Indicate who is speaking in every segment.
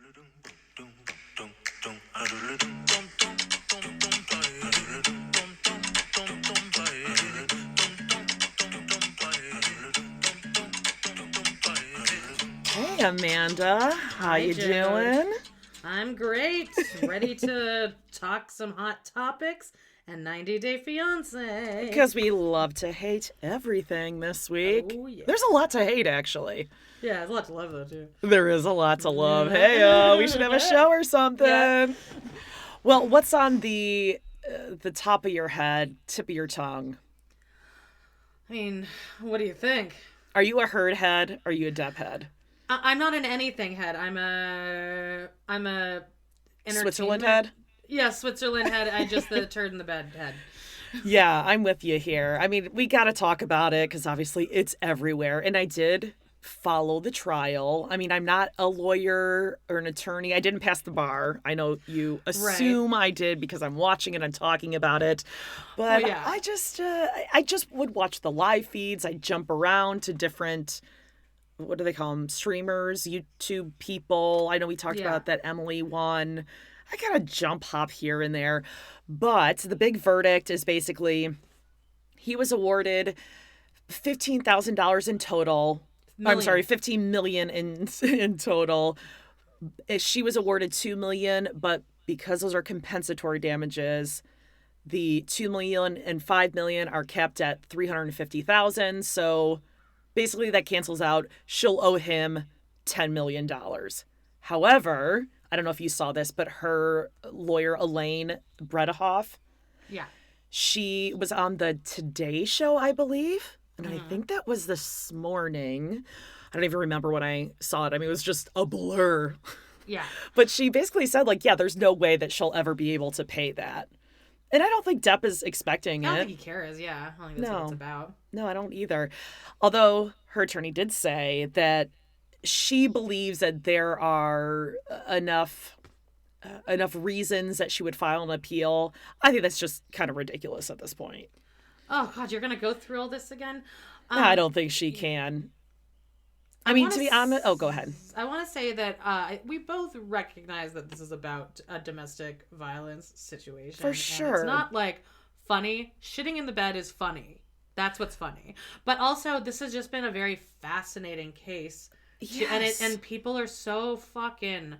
Speaker 1: Hey, Amanda. How
Speaker 2: Hi,
Speaker 1: you
Speaker 2: Jode.
Speaker 1: doing?
Speaker 2: I'm great. Ready to talk some hot topics and 90 Day Fiance.
Speaker 1: Because we love to hate everything this week.
Speaker 2: Oh, yeah.
Speaker 1: There's a lot to hate, actually.
Speaker 2: Yeah, there's a lot to love, though, too.
Speaker 1: There is a lot to love. Hey, we should have a show or something.
Speaker 2: Yeah.
Speaker 1: Well, what's on the top of your head, tip of your tongue?
Speaker 2: I mean, what do you think?
Speaker 1: Are you a Heard head? Or are you a Depp-Head?
Speaker 2: I'm not an anything head. I'm a
Speaker 1: Switzerland
Speaker 2: entertainment-
Speaker 1: head?
Speaker 2: Yeah, Switzerland head. I just the turd in the bed head.
Speaker 1: Yeah, I'm with you here. I mean, we got to talk about it because obviously it's everywhere. And I did follow the trial. I mean, I'm not a lawyer or an attorney. I didn't pass the bar. I know you assume I did because I'm watching it and talking about it. But
Speaker 2: Well, yeah.
Speaker 1: I just would watch the live feeds. I jump around to different, what do they call them? Streamers, YouTube people. I know we talked
Speaker 2: Yeah.
Speaker 1: about that Emily one. I gotta jump hop here and there. But the big verdict is basically he was awarded $15,000 in total. I'm sorry, $15 million in total. She was awarded $2 million, but because those are compensatory damages, the $2 million and $5 million are capped at $350,000. So basically that cancels out. She'll owe him $10 million. However, I don't know if you saw this, but her lawyer, Elaine Bredehoff,
Speaker 2: Yeah.
Speaker 1: she was on the Today Show, I believe. And I think that was this morning. I don't even remember when I saw it. I mean, it was just a blur.
Speaker 2: Yeah.
Speaker 1: But she basically said, like, yeah, there's no way that she'll ever be able to pay that. And I don't think Depp is expecting
Speaker 2: I don't
Speaker 1: it.
Speaker 2: think he cares. Yeah. I don't think that's what it's about.
Speaker 1: No, I don't either. Although her attorney did say that she believes that there are enough reasons that she would file an appeal. I think that's just kind of ridiculous at this point.
Speaker 2: Oh, God, you're going to go through all this again?
Speaker 1: I don't think she can. I mean, to be honest... Oh, go ahead.
Speaker 2: I want to say that we both recognize that this is about a domestic violence situation.
Speaker 1: For
Speaker 2: and
Speaker 1: sure.
Speaker 2: It's not, like, funny. Shitting in the bed is funny. That's what's funny. But also, this has just been a very fascinating case.
Speaker 1: Yes.
Speaker 2: And people are so fucking...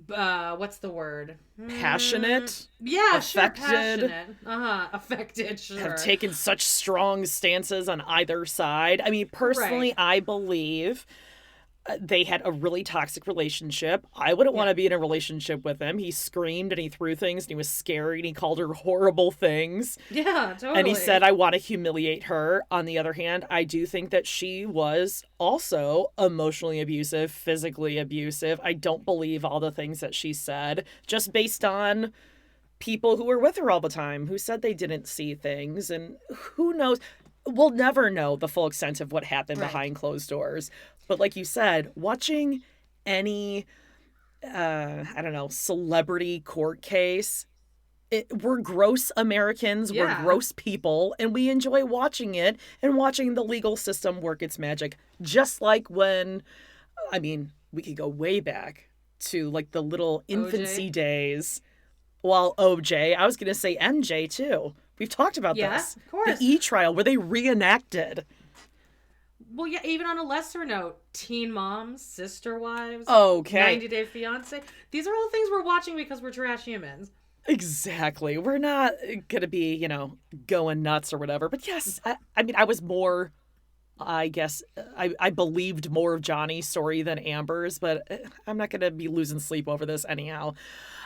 Speaker 2: what's the word?
Speaker 1: Passionate.
Speaker 2: Yeah,
Speaker 1: affected,
Speaker 2: sure, passionate. Affected, sure.
Speaker 1: Have taken such strong stances on either side. I mean, personally, I believe they had a really toxic relationship. I wouldn't want to be in a relationship with him. He screamed and he threw things and he was scary and he called her horrible things.
Speaker 2: Yeah, totally.
Speaker 1: And he said, I want to humiliate her. On the other hand, I do think that she was also emotionally abusive, physically abusive. I don't believe all the things that she said, just based on people who were with her all the time, who said they didn't see things. And who knows? We'll never know the full extent of what happened behind closed doors. But like you said, watching any, celebrity court case, we're gross Americans, we're gross people, and we enjoy watching it and watching the legal system work its magic. Just like when, I mean, we could go way back to like the little infancy days. Well, OJ, I was going to say MJ too. We've talked about this.
Speaker 2: Of course.
Speaker 1: The E-trial where they reenacted.
Speaker 2: Well, yeah, even on a lesser note, Teen Moms, Sister Wives,
Speaker 1: Okay.
Speaker 2: 90 Day Fiance. These are all things we're watching because we're trash humans.
Speaker 1: Exactly. We're not going to be, going nuts or whatever. But yes, I mean, I was more, I guess, I believed more of Johnny's story than Amber's, but I'm not going to be losing sleep over this anyhow.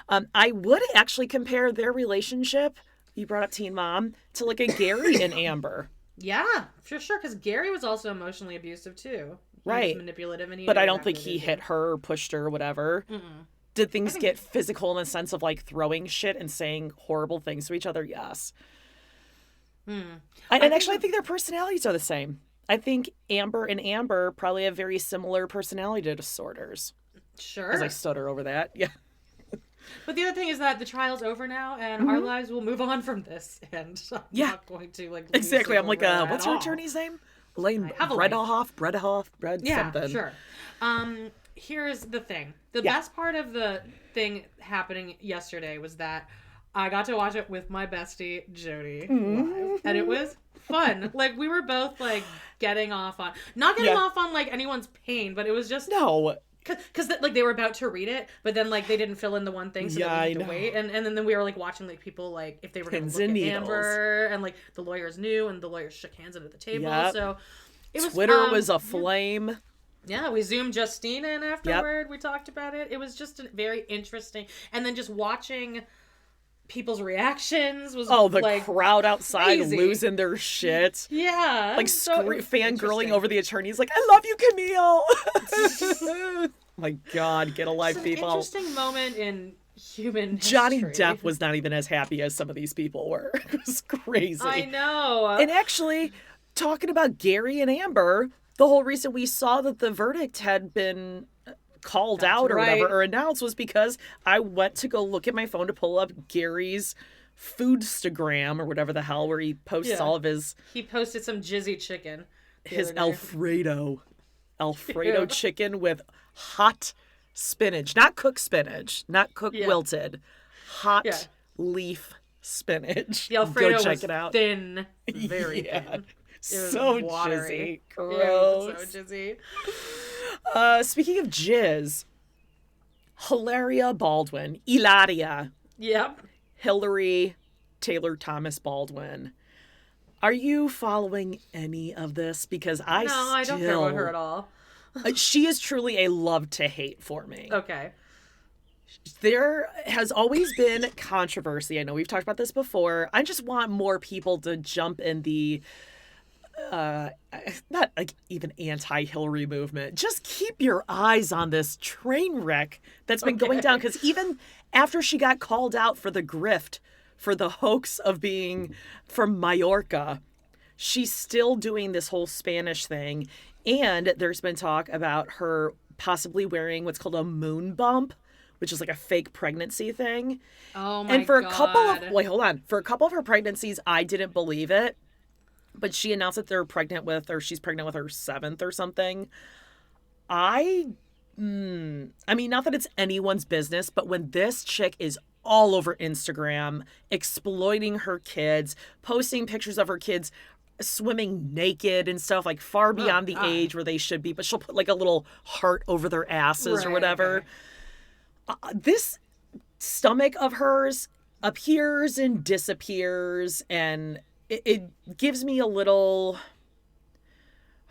Speaker 1: I would actually compare their relationship, you brought up Teen Mom, to like a Gary and Amber.
Speaker 2: Yeah, for sure, because Gary was also emotionally abusive too. He was manipulative, and
Speaker 1: but I don't think he hit her or pushed her or whatever.
Speaker 2: Mm-mm.
Speaker 1: Did things get physical in the sense of like throwing shit and saying horrible things to each other? Yes. And actually, I think their personalities are the same. I think Amber probably have very similar personality disorders.
Speaker 2: Sure.
Speaker 1: As I stutter over that. Yeah.
Speaker 2: But the other thing is that the trial's over now, and our lives will move on from this. And I'm not going to like.
Speaker 1: Exactly. I'm like, what's your attorney's name? Elaine Bredehoff,
Speaker 2: yeah,
Speaker 1: something.
Speaker 2: Sure. here's the thing. The
Speaker 1: Yeah.
Speaker 2: best part of the thing happening yesterday was that I got to watch it with my bestie, Jodie, live. And it was fun. Like, we were both, like, getting off on... Not getting off on, like, anyone's pain, but it was just...
Speaker 1: No.
Speaker 2: Because, like, they were about to read it, but then, like, they didn't fill in the one thing, so
Speaker 1: Yeah,
Speaker 2: they
Speaker 1: I
Speaker 2: had to
Speaker 1: know.
Speaker 2: wait. And then we were, like, watching, like, people, like, if they were going
Speaker 1: Pins
Speaker 2: to look
Speaker 1: and
Speaker 2: at
Speaker 1: needles.
Speaker 2: Amber, and, like, the lawyers knew, and the lawyers shook hands under the table,
Speaker 1: Yep.
Speaker 2: so... It was,
Speaker 1: Twitter was aflame.
Speaker 2: Yeah, we zoomed Justine in afterward. We talked about it. It was just very interesting. And then just watching people's reactions was
Speaker 1: Oh, the
Speaker 2: like,
Speaker 1: crowd outside
Speaker 2: crazy.
Speaker 1: losing their shit.
Speaker 2: Yeah.
Speaker 1: Like
Speaker 2: so
Speaker 1: fangirling
Speaker 2: interesting.
Speaker 1: over the attorneys like, I love you, Camille. My God, get a life,
Speaker 2: It's an
Speaker 1: people.
Speaker 2: interesting moment in human
Speaker 1: Johnny
Speaker 2: history.
Speaker 1: Depp was not even as happy as some of these people were. It was crazy.
Speaker 2: I know.
Speaker 1: And actually, talking about Gary and Amber, the whole reason we saw that the verdict had been called out or whatever, or announced, was because I went to go look at my phone to pull up Gary's Foodstagram or whatever the hell, where he posts all of his
Speaker 2: He posted some jizzy chicken.
Speaker 1: his
Speaker 2: other day.
Speaker 1: Alfredo chicken with hot spinach, not cooked spinach, not cooked wilted, hot leaf spinach.
Speaker 2: The Alfredo
Speaker 1: Go check
Speaker 2: was
Speaker 1: it out.
Speaker 2: thin, very thin. It was
Speaker 1: So
Speaker 2: watery.
Speaker 1: jizzy. Gross.
Speaker 2: It was so jizzy.
Speaker 1: Speaking of jizz, Hilaria Baldwin, Hilaria,
Speaker 2: Yep.
Speaker 1: Hillary Taylor Thomas Baldwin. Are you following any of this? Because I
Speaker 2: don't care about her at all.
Speaker 1: She is truly a love to hate for me.
Speaker 2: Okay.
Speaker 1: There has always been controversy. I know we've talked about this before. I just want more people to jump in the not like even anti-Hillary movement. Just keep your eyes on this train wreck that's been going down, because even after she got called out for the grift, for the hoax of being from Mallorca, she's still doing this whole Spanish thing. And there's been talk about her possibly wearing what's called a moon bump, which is like a fake pregnancy thing.
Speaker 2: Oh my
Speaker 1: And for
Speaker 2: God.
Speaker 1: a couple of for a couple of her pregnancies, I didn't believe it. But she announced that she's pregnant with her 7th or something. I mean, not that it's anyone's business, but when this chick is all over Instagram exploiting her kids, posting pictures of her kids swimming naked and stuff, like far beyond the age where they should be, but she'll put like a little heart over their asses or whatever. Okay. This stomach of hers appears and disappears, and it gives me a little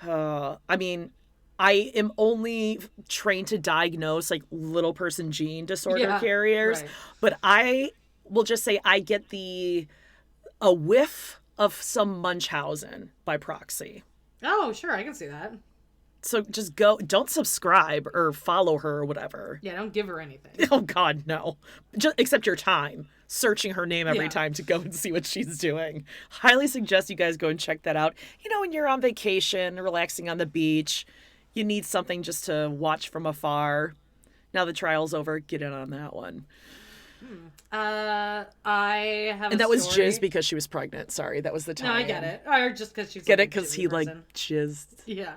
Speaker 1: I mean, I am only trained to diagnose like little person gene disorder carriers, but I will just say I get a whiff of some Munchausen by proxy.
Speaker 2: Oh, sure, I can see that.
Speaker 1: So just don't subscribe or follow her or whatever.
Speaker 2: Yeah, don't give her anything.
Speaker 1: Oh God, no. Just except your time searching her name every time to go and see what she's doing. Highly suggest you guys go and check that out. You know, when you're on vacation, relaxing on the beach, you need something just to watch from afar. Now the trial's over, get in on that one.
Speaker 2: I have
Speaker 1: And
Speaker 2: a
Speaker 1: that was
Speaker 2: story.
Speaker 1: jizz because she was pregnant. Sorry, that was the time.
Speaker 2: No, I get it. Or just because she's
Speaker 1: Get
Speaker 2: like
Speaker 1: it? Because
Speaker 2: a
Speaker 1: he
Speaker 2: jizzy
Speaker 1: like
Speaker 2: person.
Speaker 1: jizzed
Speaker 2: Yeah.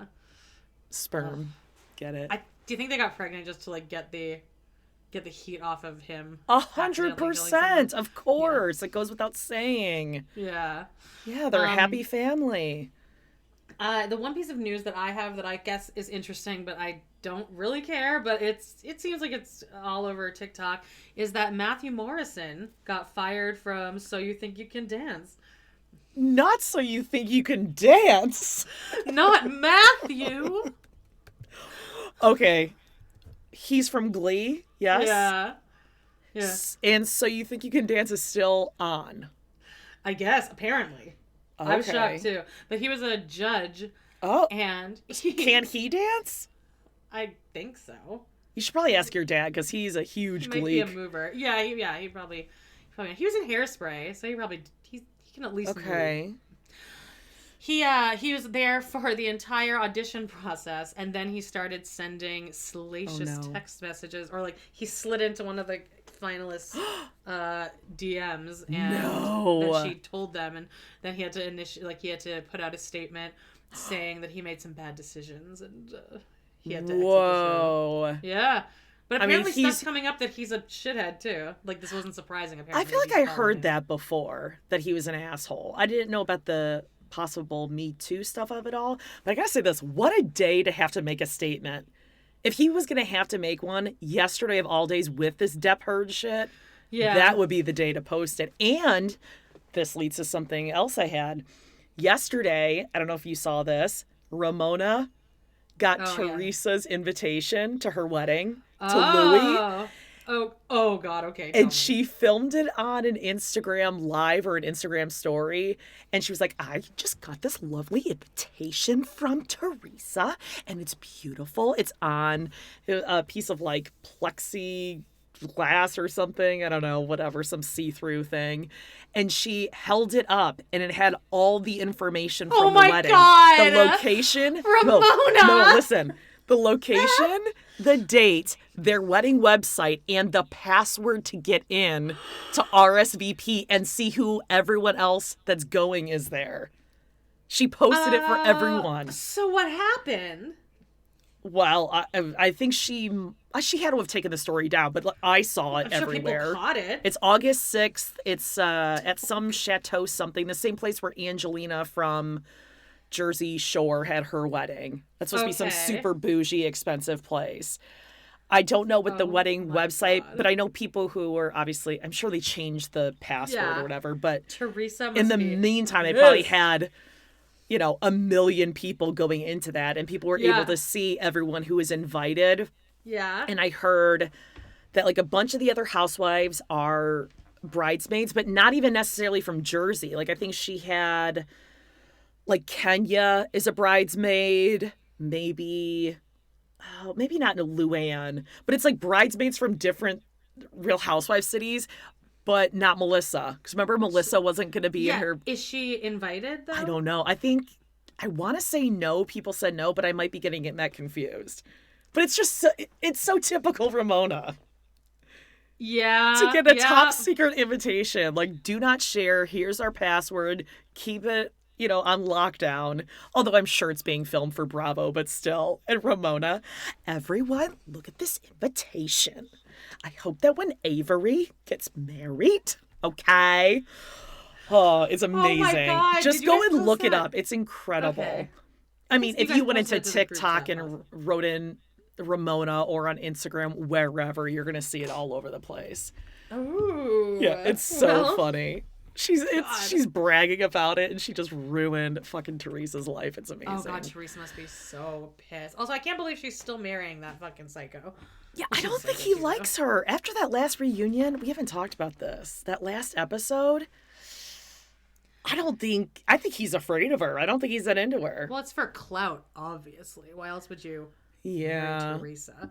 Speaker 1: sperm. Get it?
Speaker 2: Do you think they got pregnant just to like get the heat off of him?
Speaker 1: 100%, of course. It goes without saying.
Speaker 2: Yeah.
Speaker 1: Yeah, they're a happy family.
Speaker 2: The one piece of news that I have that I guess is interesting, but I don't really care, but it seems like it's all over TikTok, is that Matthew Morrison got fired from So You Think You Can Dance.
Speaker 1: Not So You Think You Can Dance.
Speaker 2: Not Matthew.
Speaker 1: Okay. He's from Glee, yes?
Speaker 2: Yeah. Yeah.
Speaker 1: And So You Think You Can Dance is still on.
Speaker 2: I guess, apparently.
Speaker 1: Okay.
Speaker 2: I'm shocked too. But he was a judge.
Speaker 1: Oh.
Speaker 2: And
Speaker 1: Can he dance?
Speaker 2: I think so.
Speaker 1: You should probably ask your dad, because he's a huge
Speaker 2: He might
Speaker 1: Glee.
Speaker 2: be a mover. Yeah, he probably he was in Hairspray, so he can at least
Speaker 1: Okay.
Speaker 2: move. He was there for the entire audition process, and then he started sending salacious text messages, or like he slid into one of the finalists' DMs, and then she told them, and then he had to put out a statement saying that he made some bad decisions, and he had to exit the show.
Speaker 1: Whoa.
Speaker 2: Yeah. But
Speaker 1: I mean,
Speaker 2: apparently stuff's coming up that he's a shithead, too. Like, this wasn't surprising, apparently.
Speaker 1: I feel like I heard that before, that he was an asshole. I didn't know about the possible Me Too stuff of it all. But I gotta say this, what a day to have to make a statement. If he was gonna have to make one yesterday of all days with this Depp-Heard shit, that would be the day to post it. And this leads to something else I had. Yesterday, I don't know if you saw this, Ramona got Teresa's invitation to her wedding to Louis.
Speaker 2: Oh God, okay.
Speaker 1: And she filmed it on an Instagram live or an Instagram story. And she was like, I just got this lovely invitation from Teresa. And it's beautiful. It's on a piece of like plexiglass or something. I don't know, whatever, some see-through thing. And she held it up and it had all the information from the wedding.
Speaker 2: God.
Speaker 1: The location.
Speaker 2: Ramona.
Speaker 1: No, listen. The location, the date, their wedding website, and the password to get in to RSVP and see who everyone else that's going is there. She posted it for everyone.
Speaker 2: So what happened?
Speaker 1: Well, I think she had to have taken the story down, but I saw it everywhere.
Speaker 2: Sure people caught it.
Speaker 1: It's August 6th. It's at some chateau something, the same place where Angelina from Jersey Shore had her wedding. That's supposed to be some super bougie, expensive place. I don't know what the wedding website, but I know people who were obviously, I'm sure they changed the password or whatever, but
Speaker 2: Teresa
Speaker 1: in the meantime, they probably had, you know, 1 million people going into that, and people were able to see everyone who was invited.
Speaker 2: Yeah.
Speaker 1: And I heard that like a bunch of the other housewives are bridesmaids, but not even necessarily from Jersey. Like I think she had... like Kenya is a bridesmaid, maybe not in Luann, but it's like bridesmaids from different Real Housewives cities, but not Melissa. Because remember, Melissa wasn't going to be in her.
Speaker 2: Is she invited though?
Speaker 1: I don't know. I want to say no. People said no, but I might be getting that confused. But it's just it's so typical Ramona.
Speaker 2: Yeah.
Speaker 1: To get a top secret invitation, like do not share. Here's our password. Keep it, you know, on lockdown. Although I'm sure it's being filmed for Bravo, but still. And Ramona, everyone, look at this invitation. I hope that when Avery gets married, okay? Oh, it's amazing.
Speaker 2: Oh my God.
Speaker 1: Just go and look it up. It's incredible.
Speaker 2: Okay.
Speaker 1: I mean, if you went into TikTok and wrote in Ramona or on Instagram, wherever, you're going to see it all over the place.
Speaker 2: Ooh.
Speaker 1: Yeah, it's so funny. She's bragging about it, and she just ruined fucking Teresa's life. It's amazing.
Speaker 2: Oh God, Teresa must be so pissed. Also, I can't believe she's still marrying that fucking psycho.
Speaker 1: Yeah, I don't think he likes her. After that last reunion, we haven't talked about this. That last episode, I think he's afraid of her. I don't think he's that into her.
Speaker 2: Well, it's for clout, obviously. Why else would you marry Teresa?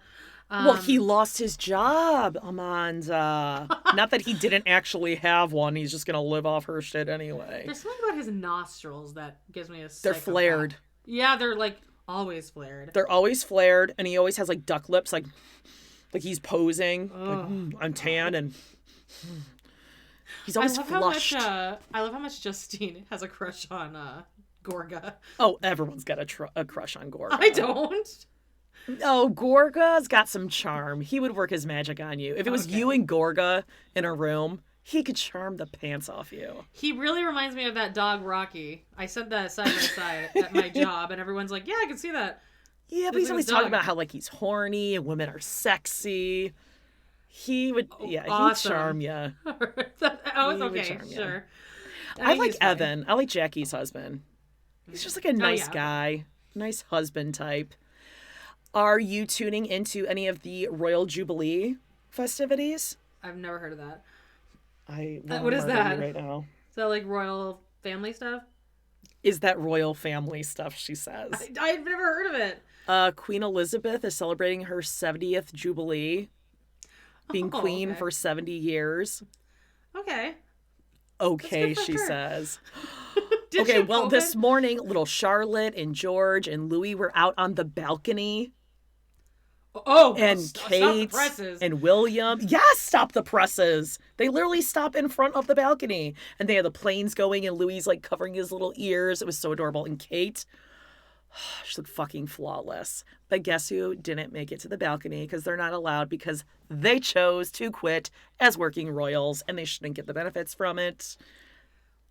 Speaker 1: Well, he lost his job, Amanda. Not that he didn't actually have one. He's just going to live off her shit anyway.
Speaker 2: There's something about his nostrils that gives me a
Speaker 1: They're flared.
Speaker 2: Yeah, they're like always flared.
Speaker 1: They're always flared, and he always has like duck lips, like he's posing. Like, I'm tan, and he's always flushed.
Speaker 2: I love how much Justine has a crush on Gorga.
Speaker 1: Oh, everyone's got a crush on Gorga.
Speaker 2: I don't.
Speaker 1: Oh, Gorga's got some charm. He would work his magic on you. If it was you and Gorga in a room, he could charm the pants off you.
Speaker 2: He really reminds me of that dog Rocky. I said that side by side at my job, and everyone's like, yeah, I can see that.
Speaker 1: Yeah, but he's always talking about how like he's horny and women are sexy. He would, he'd charm you.
Speaker 2: Okay, sure.
Speaker 1: I like Evan. I like Jackie's husband. He's just like a nice guy. Nice husband type. Are you tuning into any of the Royal Jubilee festivities?
Speaker 2: I've never heard of that.
Speaker 1: What is that right now?
Speaker 2: Is that like royal family stuff?
Speaker 1: Is that royal family stuff, she says.
Speaker 2: I've never heard of it.
Speaker 1: Queen Elizabeth is celebrating her 70th Jubilee, being queen for 70 years.
Speaker 2: Okay.
Speaker 1: Okay, she says. Okay, well, this morning, little Charlotte and George and Louis were out on the balcony. And Kate and William. Yes, stop the presses. They literally stop in front of the balcony. And they had the planes going, and Louis like covering his little ears. It was so adorable. And Kate, She looked fucking flawless. But guess who didn't make it to the balcony because they're not allowed because they chose to quit as working royals and they shouldn't get the benefits from it.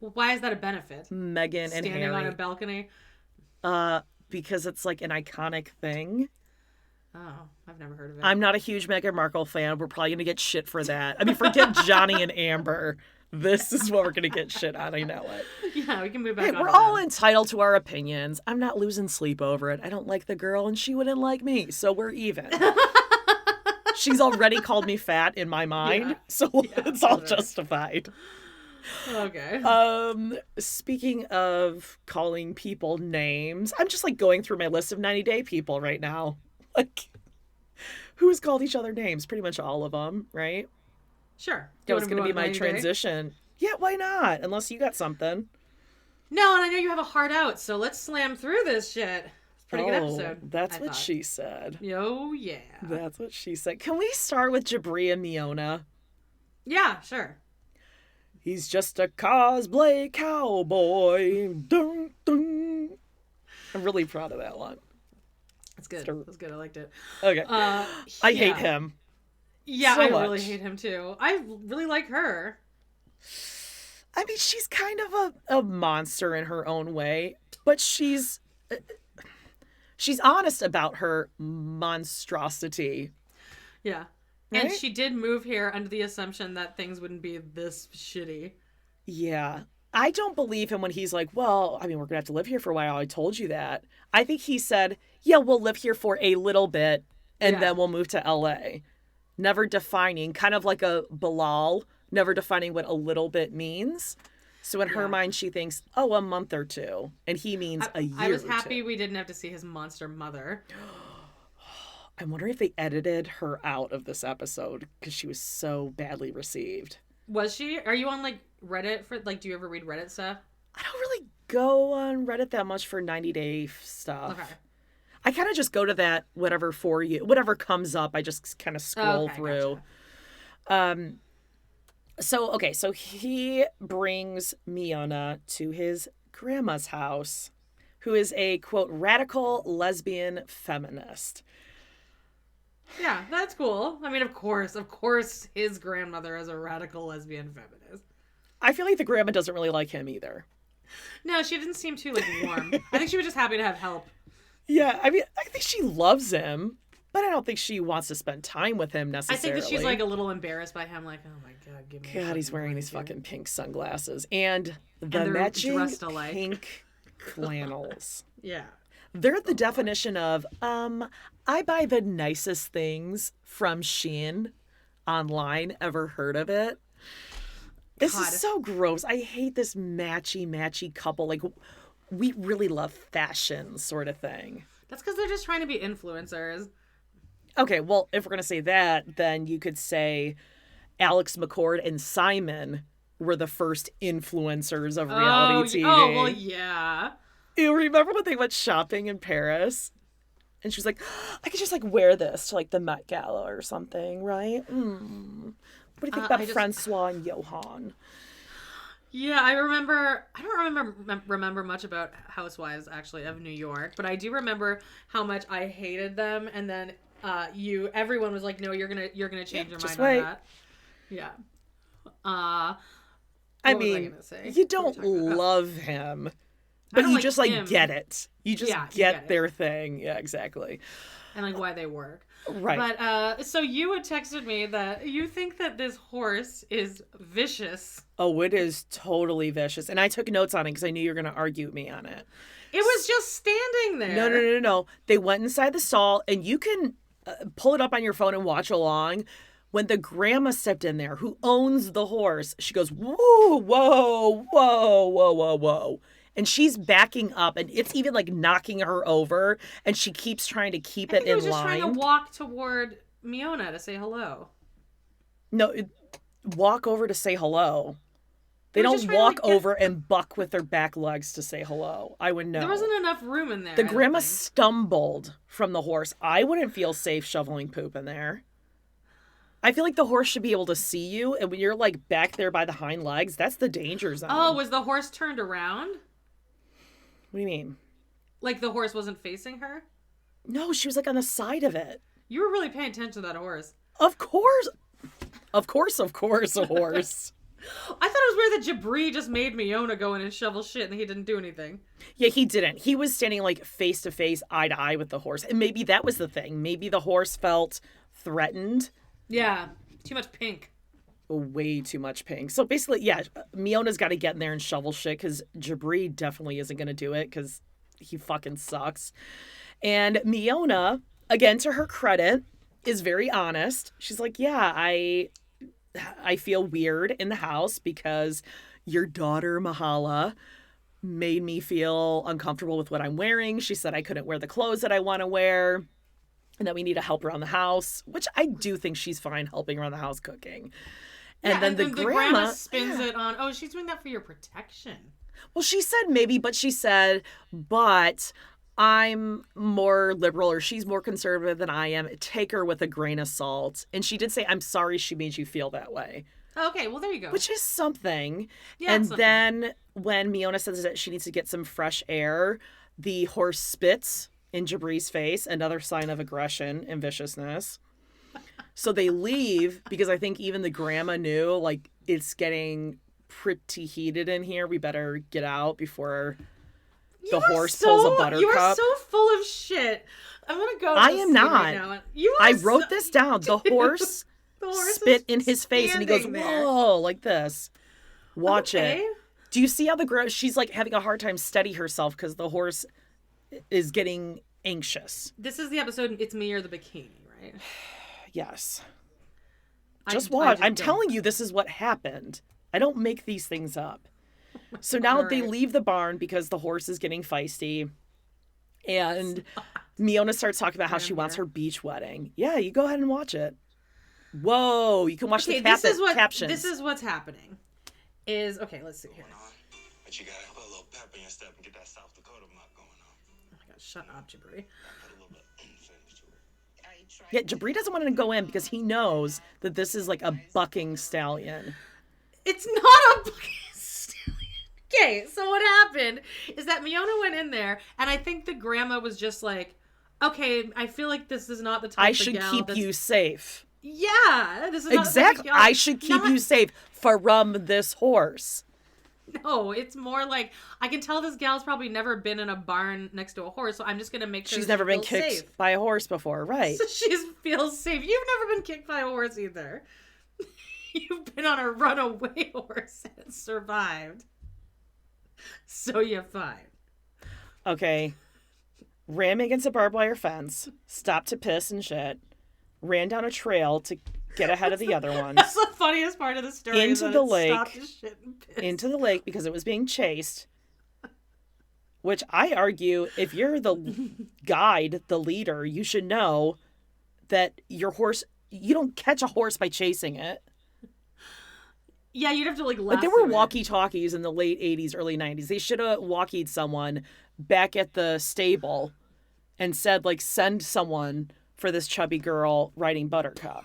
Speaker 2: Well, why is that a benefit?
Speaker 1: Meghan and Harry.
Speaker 2: Standing on a balcony?
Speaker 1: Because it's like an iconic thing.
Speaker 2: Oh, I've never heard of it.
Speaker 1: I'm not a huge Meghan Markle fan. We're probably going to get shit for that. I mean, forget Johnny and Amber. This is what we're going to get shit on. I know it.
Speaker 2: Yeah, we can move back on.
Speaker 1: We're all entitled to our opinions. I'm not losing sleep over it. I don't like the girl and she wouldn't like me. So we're even. She's already called me fat in my mind. So it's all justified.
Speaker 2: Okay.
Speaker 1: Speaking of calling people names, I'm just like going through my list of 90 Day people right now. Like, who's called each other names? Pretty much all of them, right?
Speaker 2: Sure.
Speaker 1: That was going to be my transition. Yeah, why not? Unless you got something.
Speaker 2: No, and I know you have a heart out, so let's slam through this shit. It's a pretty good episode.
Speaker 1: That's what she said.
Speaker 2: Oh, yeah.
Speaker 1: That's what she said. Can we start with Jabri and Miona?
Speaker 2: Yeah, sure.
Speaker 1: He's just a cosplay cowboy. Dun, dun. I'm really proud of that one.
Speaker 2: That's good. That's good. I liked it.
Speaker 1: Okay. I hate him.
Speaker 2: Yeah,
Speaker 1: so
Speaker 2: I
Speaker 1: much.
Speaker 2: really hate him too. I really like her.
Speaker 1: I mean, she's kind of a monster in her own way, but she's honest about her monstrosity.
Speaker 2: Yeah.
Speaker 1: Right?
Speaker 2: And she did move here under the assumption that things wouldn't be this shitty.
Speaker 1: Yeah. I don't believe him when he's like, well, I mean, we're going to have to live here for a while. I told you that. I think he said, yeah, we'll live here for a little bit and then we'll move to LA. Never defining, kind of like a Bilal, never defining what a little bit means. So in her mind, she thinks, oh, a month or two. And he means a year or two.
Speaker 2: I was happy we didn't have to see his monster mother.
Speaker 1: I'm wondering if they edited her out of this episode because she was so badly received.
Speaker 2: Was she? Are you on like Reddit for like? Do you ever read Reddit stuff?
Speaker 1: I don't really go on Reddit that much for 90 Day stuff. Okay. I kind of just go to that whatever comes up. I just kind of scroll through. Gotcha. So he brings Miona to his grandma's house, who is a quote radical lesbian feminist.
Speaker 2: Yeah, that's cool. I mean, of course, his grandmother is a radical lesbian feminist.
Speaker 1: I feel like the grandma doesn't really like him either.
Speaker 2: No, she didn't seem too, like, warm. I think she was just happy to have help.
Speaker 1: Yeah, I mean, I think she loves him, but I don't think she wants to spend time with him necessarily.
Speaker 2: I think that she's, like, a little embarrassed by him, like, oh my God, give me
Speaker 1: God, he's wearing these fucking pink sunglasses. And the matching pink flannels.
Speaker 2: Yeah.
Speaker 1: They're the definition of, I buy the nicest things from Shein online. Ever heard of it? This is so gross. I hate this matchy couple. Like, we really love fashion sort of thing.
Speaker 2: That's because they're just trying to be influencers.
Speaker 1: Okay, well, if we're going to say that, then you could say Alex McCord and Simon were the first influencers of reality TV.
Speaker 2: Oh, well, yeah.
Speaker 1: You remember when they went shopping in Paris? And she was like, I could just, like, wear this to, like, the Met Gala or something, right? What do you think about Francois and Johan?
Speaker 2: Yeah, I don't remember much about Housewives, actually, of New York. But I do remember how much I hated them. And then everyone was like, no, you're gonna change your mind on that. Yeah.
Speaker 1: I mean, you don't love him. But you just, like, get it. You just get their thing. Yeah, exactly.
Speaker 2: And, like, why they work.
Speaker 1: Right.
Speaker 2: But, so you had texted me that you think that this horse is vicious.
Speaker 1: Oh, it is totally vicious. And I took notes on it because I knew you were going to argue with me on it.
Speaker 2: It was just standing there.
Speaker 1: No. They went inside the stall, and you can pull it up on your phone and watch along. When the grandma stepped in there, who owns the horse, she goes, whoa. And she's backing up, and it's even, like, knocking her over, and she keeps trying to keep it in line. I was just
Speaker 2: trying to walk toward Miona to say hello.
Speaker 1: No, walk over to say hello. They don't walk over and buck with their back legs to say hello. I would know.
Speaker 2: There wasn't enough room in there.
Speaker 1: The grandma stumbled from the horse. I wouldn't feel safe shoveling poop in there. I feel like the horse should be able to see you, and when you're, like, back there by the hind legs, that's the danger zone.
Speaker 2: Oh, was the horse turned around?
Speaker 1: What do you mean?
Speaker 2: Like the horse wasn't facing her?
Speaker 1: No, she was like on the side of it.
Speaker 2: You were really paying attention to that horse.
Speaker 1: Of course. Of course, a horse.
Speaker 2: I thought it was weird that Jabri just made Miona go in and shovel shit and he didn't do anything.
Speaker 1: Yeah, he didn't. He was standing like face to face, eye to eye with the horse. And maybe that was the thing. Maybe the horse felt threatened.
Speaker 2: Yeah, too much pink.
Speaker 1: Way too much pink. So basically, yeah, Miona's got to get in there and shovel shit because Jabri definitely isn't going to do it because he fucking sucks. And Miona, again, to her credit, is very honest. She's like, yeah, I feel weird in the house because your daughter, Mahala, made me feel uncomfortable with what I'm wearing. She said I couldn't wear the clothes that I want to wear and that we need to help around the house, which I do think she's fine helping around the house cooking. And
Speaker 2: yeah,
Speaker 1: then
Speaker 2: and
Speaker 1: the grandma
Speaker 2: spins it on, oh, she's doing that for your protection.
Speaker 1: Well, she said maybe, but she said, but I'm more liberal or she's more conservative than I am. Take her with a grain of salt. And she did say, I'm sorry she made you feel that way.
Speaker 2: Okay, well, there you go.
Speaker 1: Which is something.
Speaker 2: Yeah,
Speaker 1: and
Speaker 2: something.
Speaker 1: Then when Miona says that she needs to get some fresh air, the horse spits in Jabri's face, another sign of aggression and viciousness. So they leave because I think even the grandma knew, like, it's getting pretty heated in here. We better get out before the horse pulls a buttercup.
Speaker 2: You are so full of shit. I'm going to go to
Speaker 1: I
Speaker 2: the
Speaker 1: am
Speaker 2: scene
Speaker 1: not.
Speaker 2: right now.
Speaker 1: I wrote this down. The horse spit in his face and he goes,
Speaker 2: there.
Speaker 1: whoa, like this. Watch
Speaker 2: okay.
Speaker 1: it. Do you see how the girl, she's like having a hard time steady herself because the horse is getting anxious.
Speaker 2: This is the episode, It's Me or the Bikini, right?
Speaker 1: Yes. Just watch. I'm
Speaker 2: don't.
Speaker 1: telling you, this is what happened. I don't make these things up. So now they leave the barn because the horse is getting feisty. And Miona starts talking about how she wants her beach wedding. Yeah, you go ahead and watch it. Whoa, you can watch the captions.
Speaker 2: This is what's happening. Okay, let's see here.
Speaker 3: But you gotta put a little pep in your step and get that South Dakota mop going on.
Speaker 2: Oh my god, shut up, Jabri.
Speaker 1: Yeah, Jabri doesn't want to go in because he knows that this is like a bucking stallion.
Speaker 2: It's not a bucking stallion. Okay, so what happened is that Miona went in there, and I think the grandma was just like, okay, I feel like this is not the type
Speaker 1: I
Speaker 2: of
Speaker 1: should
Speaker 2: gal
Speaker 1: keep you safe.
Speaker 2: Yeah, this is not
Speaker 1: exactly.
Speaker 2: The type of gal.
Speaker 1: I should keep you safe from this horse.
Speaker 2: No, it's more like, I can tell this gal's probably never been in a barn next to a horse, so I'm just going to make sure
Speaker 1: she's never been kicked
Speaker 2: safe.
Speaker 1: by a horse before, right?
Speaker 2: So she feels safe. You've never been kicked by a horse either. You've been on a runaway horse and survived. So you're fine.
Speaker 1: Okay. Ran against a barbed wire fence, stopped to piss and shit, ran down a trail to get ahead of the other ones.
Speaker 2: That's the funniest part of the story.
Speaker 1: Into the lake.
Speaker 2: Into
Speaker 1: the lake because it was being chased. Which I argue, if you're the guide, the leader, you should know that your horse, you don't catch a horse by chasing it.
Speaker 2: Yeah, you'd have to
Speaker 1: like there were walkie-talkies in the late 80s, early 90s. They should have walkied someone back at the stable and said, like, send someone for this chubby girl riding Buttercup.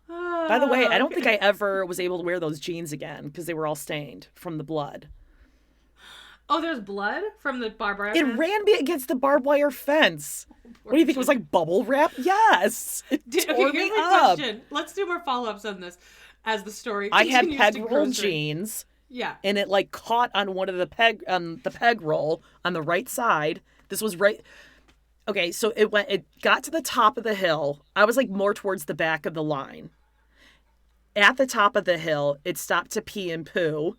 Speaker 1: By the way, I don't think I ever was able to wear those jeans again because they were all stained from the blood.
Speaker 2: Oh, there's blood from the barbed wire
Speaker 1: fence? It ran me against the barbed wire fence. What do you think? It was like bubble wrap? Yes. It tore me up. Question.
Speaker 2: Let's do more follow-ups on this as the story
Speaker 1: I had peg roll jeans.
Speaker 2: Yeah.
Speaker 1: And it like caught on one of the peg roll on the right side. This was right. Okay, so it got to the top of the hill. I was like more towards the back of the line. At the top of the hill, it stopped to pee and poo.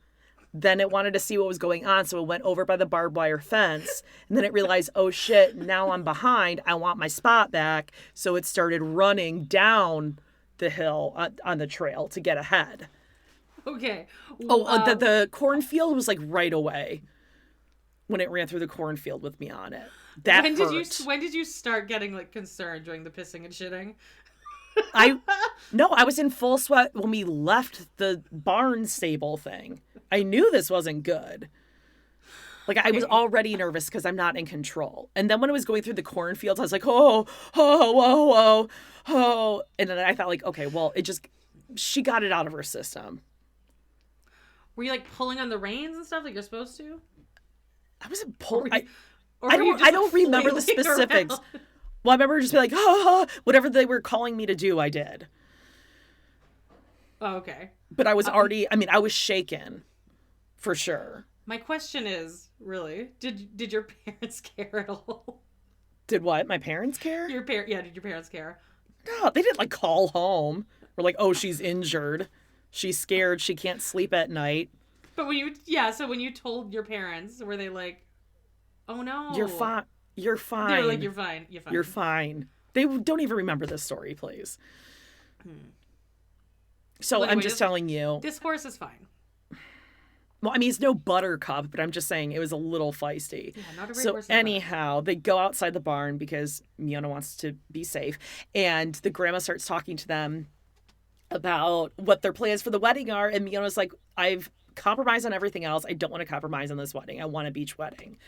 Speaker 1: Then it wanted to see what was going on, so it went over by the barbed wire fence. And then it realized, oh shit, now I'm behind. I want my spot back. So it started running down the hill on the trail to get ahead.
Speaker 2: Okay.
Speaker 1: The cornfield was like right away when it ran through the cornfield with me on it.
Speaker 2: When did you start getting like concerned during the pissing and shitting?
Speaker 1: I was in full sweat when we left the barn stable thing. I knew this wasn't good. Like, I was already nervous because I'm not in control. And then when I was going through the cornfields, I was like, oh, whoa, whoa, oh. And then I thought, like, okay, well, she got it out of her system.
Speaker 2: Were you like pulling on the reins and stuff like you're supposed to?
Speaker 1: I wasn't pulling. I
Speaker 2: Or
Speaker 1: don't. I don't remember the specifics.
Speaker 2: Around?
Speaker 1: Well, I remember just being like, whatever they were calling me to do, I did.
Speaker 2: Oh, okay.
Speaker 1: But I was already. I mean, I was shaken, for sure.
Speaker 2: My question is, really, did your parents care at all?
Speaker 1: Did what? My parents care?
Speaker 2: Yeah. Did your parents care?
Speaker 1: No, they didn't like call home. Or like, oh, she's injured. She's scared. She can't sleep at night.
Speaker 2: But when you told your parents, were they like, oh no,
Speaker 1: you're fine. You're fine.
Speaker 2: They were like, you're fine.
Speaker 1: You're fine. They don't even remember this story, please. So well, anyway, I'm just telling you.
Speaker 2: This horse is fine.
Speaker 1: Well, I mean, it's no Buttercup, but I'm just saying it was a little feisty.
Speaker 2: Yeah, not a very
Speaker 1: so
Speaker 2: horse.
Speaker 1: Anyhow, they go outside the barn because Miona wants to be safe. And the grandma starts talking to them about what their plans for the wedding are. And Miona's like, I've compromised on everything else. I don't want to compromise on this wedding. I want a beach wedding.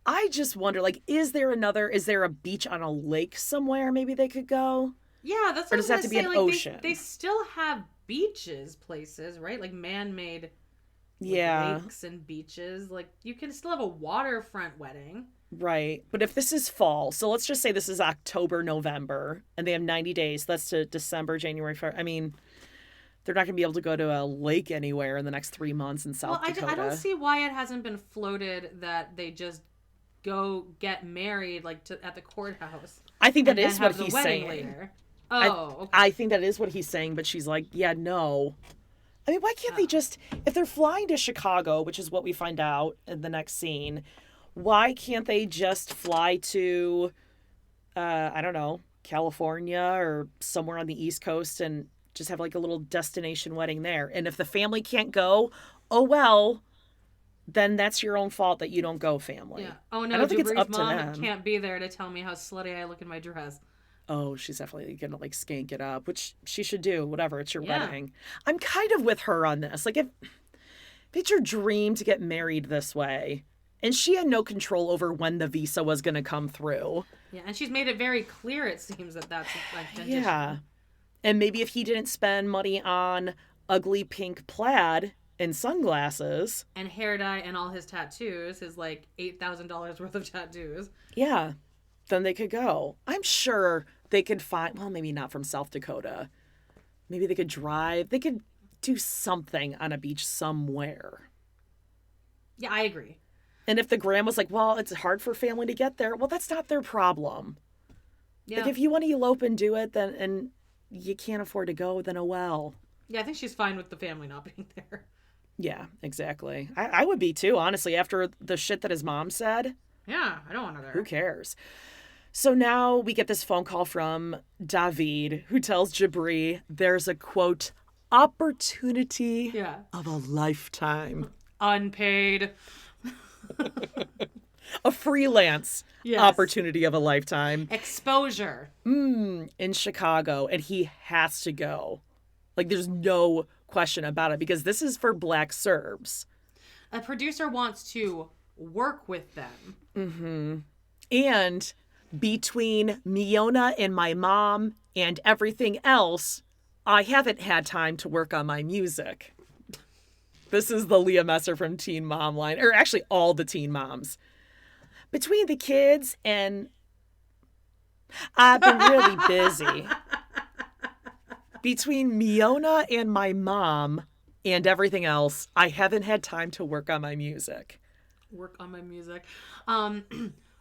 Speaker 1: I just wonder, like, is there a beach on a lake somewhere maybe they could go?
Speaker 2: Yeah, that's what
Speaker 1: or does it have to be an ocean?
Speaker 2: They still have beaches places, right? Like man-made lakes and beaches. Like you can still have a waterfront wedding.
Speaker 1: Right. But if this is fall, so let's just say this is October, November, and they have 90 days. That's to December, January, February. I mean, they're not going to be able to go to a lake anywhere in the next 3 months in South Dakota.
Speaker 2: I don't see why it hasn't been floated that they just go get married like at the courthouse.
Speaker 1: I think that is what he's saying.
Speaker 2: Later.
Speaker 1: Okay. I think that is what he's saying, but she's like, yeah, no. I mean, why can't they just, if they're flying to Chicago, which is what we find out in the next scene, why can't they just fly to, I don't know, California or somewhere on the East Coast and just have like a little destination wedding there? And if the family can't go, oh well, then that's your own fault that you don't go, family.
Speaker 2: Yeah. Oh no,
Speaker 1: I don't think it's up
Speaker 2: mom
Speaker 1: to them.
Speaker 2: Can't be there to tell me how slutty I look in my dress.
Speaker 1: Oh, she's definitely gonna like skank it up, which she should do. Whatever, it's your wedding. I'm kind of with her on this. Like, if it's your dream to get married this way, and she had no control over when the visa was gonna come through.
Speaker 2: Yeah, and she's made it very clear. It seems that's like condition.
Speaker 1: Yeah, and maybe if he didn't spend money on ugly pink plaid and sunglasses
Speaker 2: and hair dye and all his tattoos, his like $8,000 worth of tattoos.
Speaker 1: Yeah. Then they could go. I'm sure they could find, well, maybe not from South Dakota. Maybe they could drive. They could do something on a beach somewhere.
Speaker 2: Yeah, I agree.
Speaker 1: And if the grandma's like, well, it's hard for family to get there, well, that's not their problem. Yeah. Like, if you want to elope and do it, then and you can't afford to go, then oh well.
Speaker 2: Yeah, I think she's fine with the family not being there.
Speaker 1: Yeah, exactly. I would be too, honestly, after the shit that his mom said.
Speaker 2: Yeah, I don't want her there.
Speaker 1: Who cares? So now we get this phone call from David, who tells Jabri there's a, quote, opportunity of a lifetime.
Speaker 2: Unpaid.
Speaker 1: A freelance opportunity of a lifetime.
Speaker 2: Exposure.
Speaker 1: In Chicago. And he has to go. Like, there's no question about it, because this is for Black Serbs.
Speaker 2: A producer wants to work with them.
Speaker 1: Mm-hmm. And between Miona and my mom and everything else, I haven't had time to work on my music. This is the Leah Messer from Teen Mom line, or actually all the teen moms. Between the kids and I've been really busy. Between Miona and my mom and everything else, I haven't had time to work on my music.
Speaker 2: Work on my music.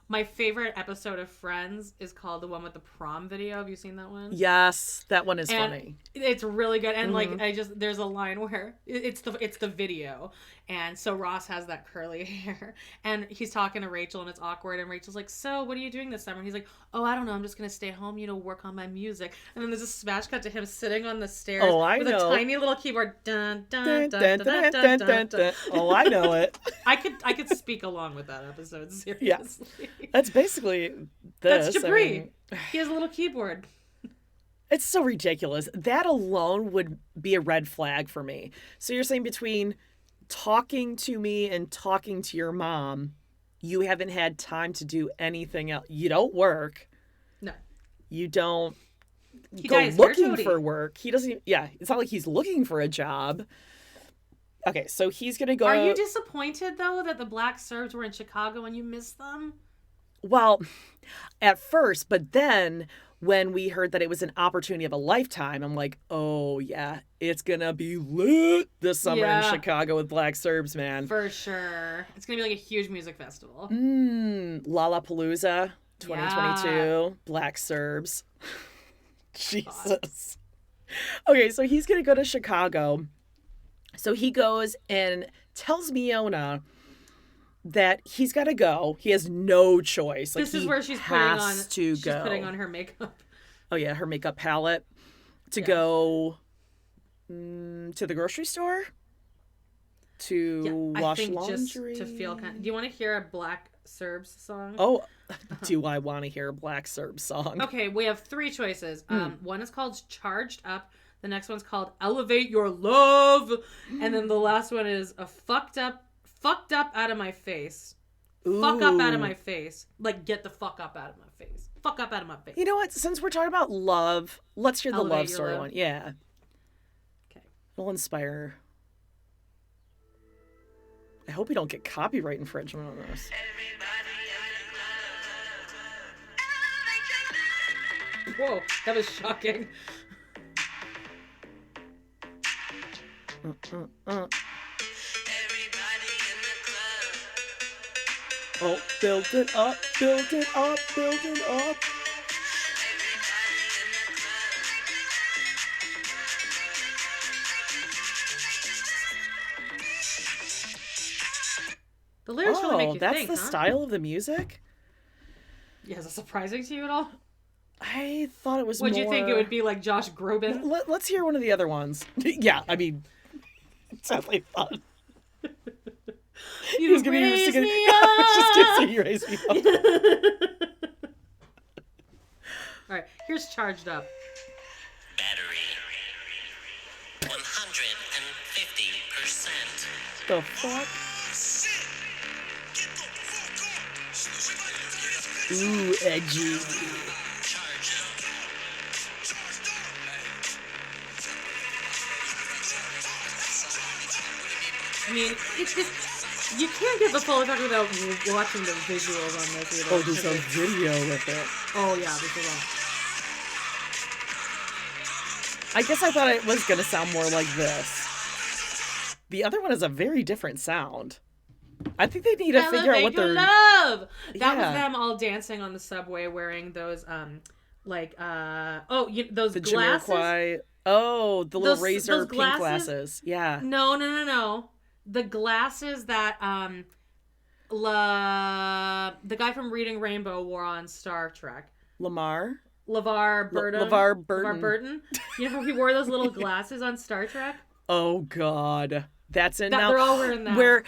Speaker 2: My favorite episode of Friends is called the one with the prom video. Have you seen that one?
Speaker 1: Yes, that one is funny.
Speaker 2: It's really good. And like, there's a line where it's the video. And so Ross has that curly hair and he's talking to Rachel and it's awkward. And Rachel's like, so what are you doing this summer? And he's like, oh, I don't know. I'm just going to stay home, work on my music. And then there's a smash cut to him sitting on the stairs with a tiny little keyboard. Dun, dun, dun, dun, dun, dun, dun, dun.
Speaker 1: Oh, I know it.
Speaker 2: I could speak along with that episode, seriously.
Speaker 1: Yeah. That's basically this.
Speaker 2: That's Jabri. He has a little keyboard.
Speaker 1: It's so ridiculous. That alone would be a red flag for me. So you're saying between talking to me and talking to your mom, you haven't had time to do anything else. You don't work.
Speaker 2: No.
Speaker 1: You don't go
Speaker 2: dyes hair,
Speaker 1: looking
Speaker 2: Jodie.
Speaker 1: for work. He doesn't. Yeah, it's not like he's looking for a job. Okay, so he's gonna go.
Speaker 2: Are you disappointed though that the Black Serbs were in Chicago and you missed them?
Speaker 1: Well, at first, but then when we heard that it was an opportunity of a lifetime, I'm like, oh yeah, it's gonna be lit this summer in Chicago with Black Serbs, man.
Speaker 2: For sure. It's gonna be like a huge music festival.
Speaker 1: Lollapalooza 2022, Black Serbs. Jesus. Okay, so he's gonna go to Chicago. So he goes and tells Miona that he's got to go. He has no choice. Like,
Speaker 2: this is where she's putting on her makeup.
Speaker 1: Oh yeah, her makeup palette to go to the grocery store to wash laundry.
Speaker 2: Just to feel do you want to hear a Black Serbs song?
Speaker 1: Oh, do I want to hear a Black Serbs song?
Speaker 2: Okay, we have three choices. One is called Charged Up. The next one's called Elevate Your Love. And then the last one is a fucked up out of my face.
Speaker 1: Ooh.
Speaker 2: Fuck up out of my face. Like, get the fuck up out of my face. Fuck up out of my face.
Speaker 1: You know what? Since we're talking about love, let's hear the
Speaker 2: Elevate
Speaker 1: love
Speaker 2: your
Speaker 1: story
Speaker 2: love.
Speaker 1: one. Yeah.
Speaker 2: Okay.
Speaker 1: It'll inspire. I hope we don't get copyright infringement on this.
Speaker 2: Whoa, that was shocking.
Speaker 1: Oh, build it up, build it up, build it up.
Speaker 2: The lyrics really make you
Speaker 1: that's
Speaker 2: think,
Speaker 1: the
Speaker 2: huh?
Speaker 1: style of the music?
Speaker 2: Yeah, is it surprising to you at all?
Speaker 1: I thought it was
Speaker 2: Would
Speaker 1: more...
Speaker 2: you think it would be like Josh Groban?
Speaker 1: Let's hear one of the other ones. Yeah, I mean, it's definitely fun.
Speaker 2: You raise me up.
Speaker 1: Just gonna say you raise me up.
Speaker 2: All right, here's Charged Up.
Speaker 3: Battery 150%.
Speaker 1: The fuck? Ooh, edgy.
Speaker 2: I mean, it's just, you can't get the full effect without watching the visuals on this either.
Speaker 1: Oh, there's a video with it.
Speaker 2: Oh yeah, this is
Speaker 1: I guess I thought it was gonna sound more like this. The other one has a very different sound. I think they need to figure out what they're...
Speaker 2: love! That
Speaker 1: Yeah.
Speaker 2: was them all dancing on the subway wearing those, those
Speaker 1: The
Speaker 2: glasses.
Speaker 1: Jamiroquai... Oh, the little
Speaker 2: Those
Speaker 1: razor pink
Speaker 2: glasses?
Speaker 1: glasses. Yeah.
Speaker 2: No. The glasses that the guy from Reading Rainbow wore on Star Trek.
Speaker 1: LeVar
Speaker 2: LeVar Burton.
Speaker 1: LeVar Burton.
Speaker 2: LeVar Burton. You know how he wore those little glasses on Star Trek?
Speaker 1: Oh God, that's it now.
Speaker 2: They're all wearing that.
Speaker 1: Where?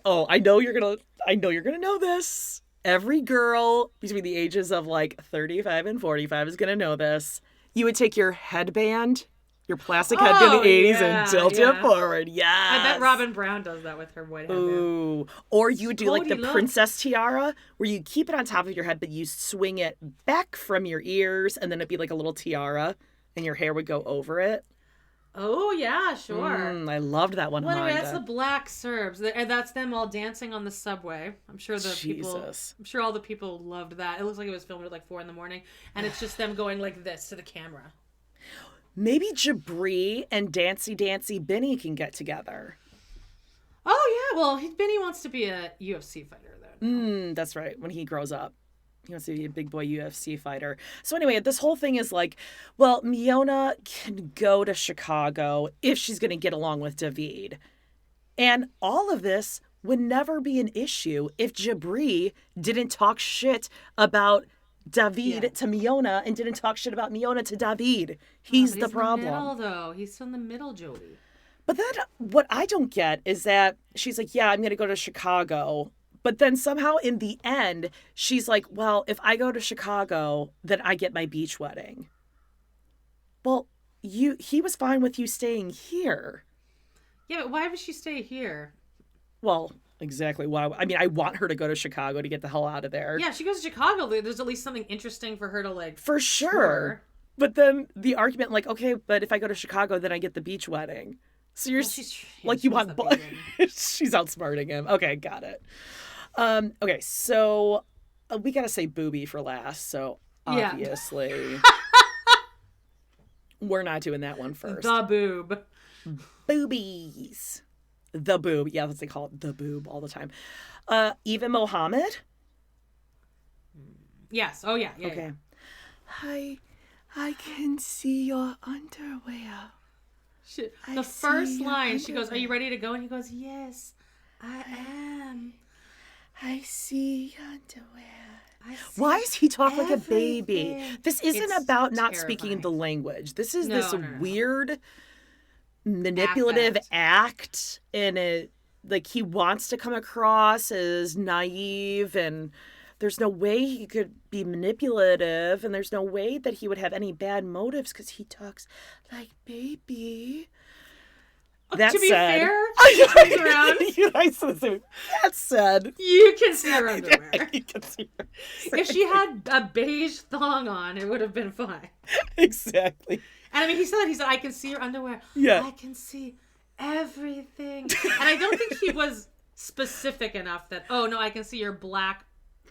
Speaker 1: Oh, I know you're gonna know this. Every girl between the ages of like 35 and 45 is gonna know this. You would take your headband, your plastic headband in the 80s and tilt it forward. Yes.
Speaker 2: I bet Robin Brown does that with her white headband.
Speaker 1: Ooh. Or you would do like the
Speaker 2: Jodie, look.
Speaker 1: princess tiara, where you keep it on top of your head, but you swing it back from your ears, and then it'd be like a little tiara, and your hair would go over it.
Speaker 2: Oh, yeah, sure.
Speaker 1: I loved that one.
Speaker 2: Well, anyway,
Speaker 1: Honda.
Speaker 2: that's the Black Serbs. And that's them all dancing on the subway. I'm sure all the people loved that. It looks like it was filmed at like 4 a.m, and it's just them going like this to the camera.
Speaker 1: Maybe Jabri and Dancy Benny can get together.
Speaker 2: Oh, yeah. Well, Benny wants to be a UFC fighter, though.
Speaker 1: That's right. When he grows up, he wants to be a big boy UFC fighter. So anyway, this whole thing is like, well, Miona can go to Chicago if she's going to get along with David. And all of this would never be an issue if Jabri didn't talk shit about David to Miona and didn't talk shit about Miona to David. He's the problem.
Speaker 2: In the middle, though. He's still in the middle, Jodie.
Speaker 1: But then what I don't get is that she's like, yeah, I'm going to go to Chicago. But then somehow in the end, she's like, well, if I go to Chicago, then I get my beach wedding. Well, he was fine with you staying here.
Speaker 2: Yeah, but why would she stay here?
Speaker 1: Well, exactly. Why? I mean, I want her to go to Chicago to get the hell out of there.
Speaker 2: Yeah, if she goes to Chicago, there's at least something interesting for her to like.
Speaker 1: For sure.
Speaker 2: Tour.
Speaker 1: But then the argument, like, okay, but if I go to Chicago, then I get the beach wedding. So you're like, you want both. She's outsmarting him. Okay, got it. Okay, so we got to say booby for last. So obviously, we're not doing that one first.
Speaker 2: The boob.
Speaker 1: Boobies. The boob. Yeah, that's what they call it. The boob all the time. Even Mohamed?
Speaker 2: Yes. Oh, yeah.
Speaker 1: Okay. Yeah. I can see your underwear.
Speaker 2: The first line, she goes, "Are you ready to go?" And he goes, "Yes, I am.
Speaker 1: I see your underwear." Why is he talk like a baby? This isn't about not speaking the language. This is this weird manipulative act, and it like he wants to come across as naive, and there's no way he could be manipulative, and there's no way that he would have any bad motives because he talks like baby. That
Speaker 2: to be
Speaker 1: said,
Speaker 2: fair, she turns around.
Speaker 1: That said,
Speaker 2: you can see her underwear.
Speaker 1: You can see her.
Speaker 2: If she had a beige thong on, it would have been fine.
Speaker 1: Exactly.
Speaker 2: And I mean, he said, I can see your underwear.
Speaker 1: Yeah.
Speaker 2: I can see everything. And I don't think he was specific enough that, oh, no, I can see your black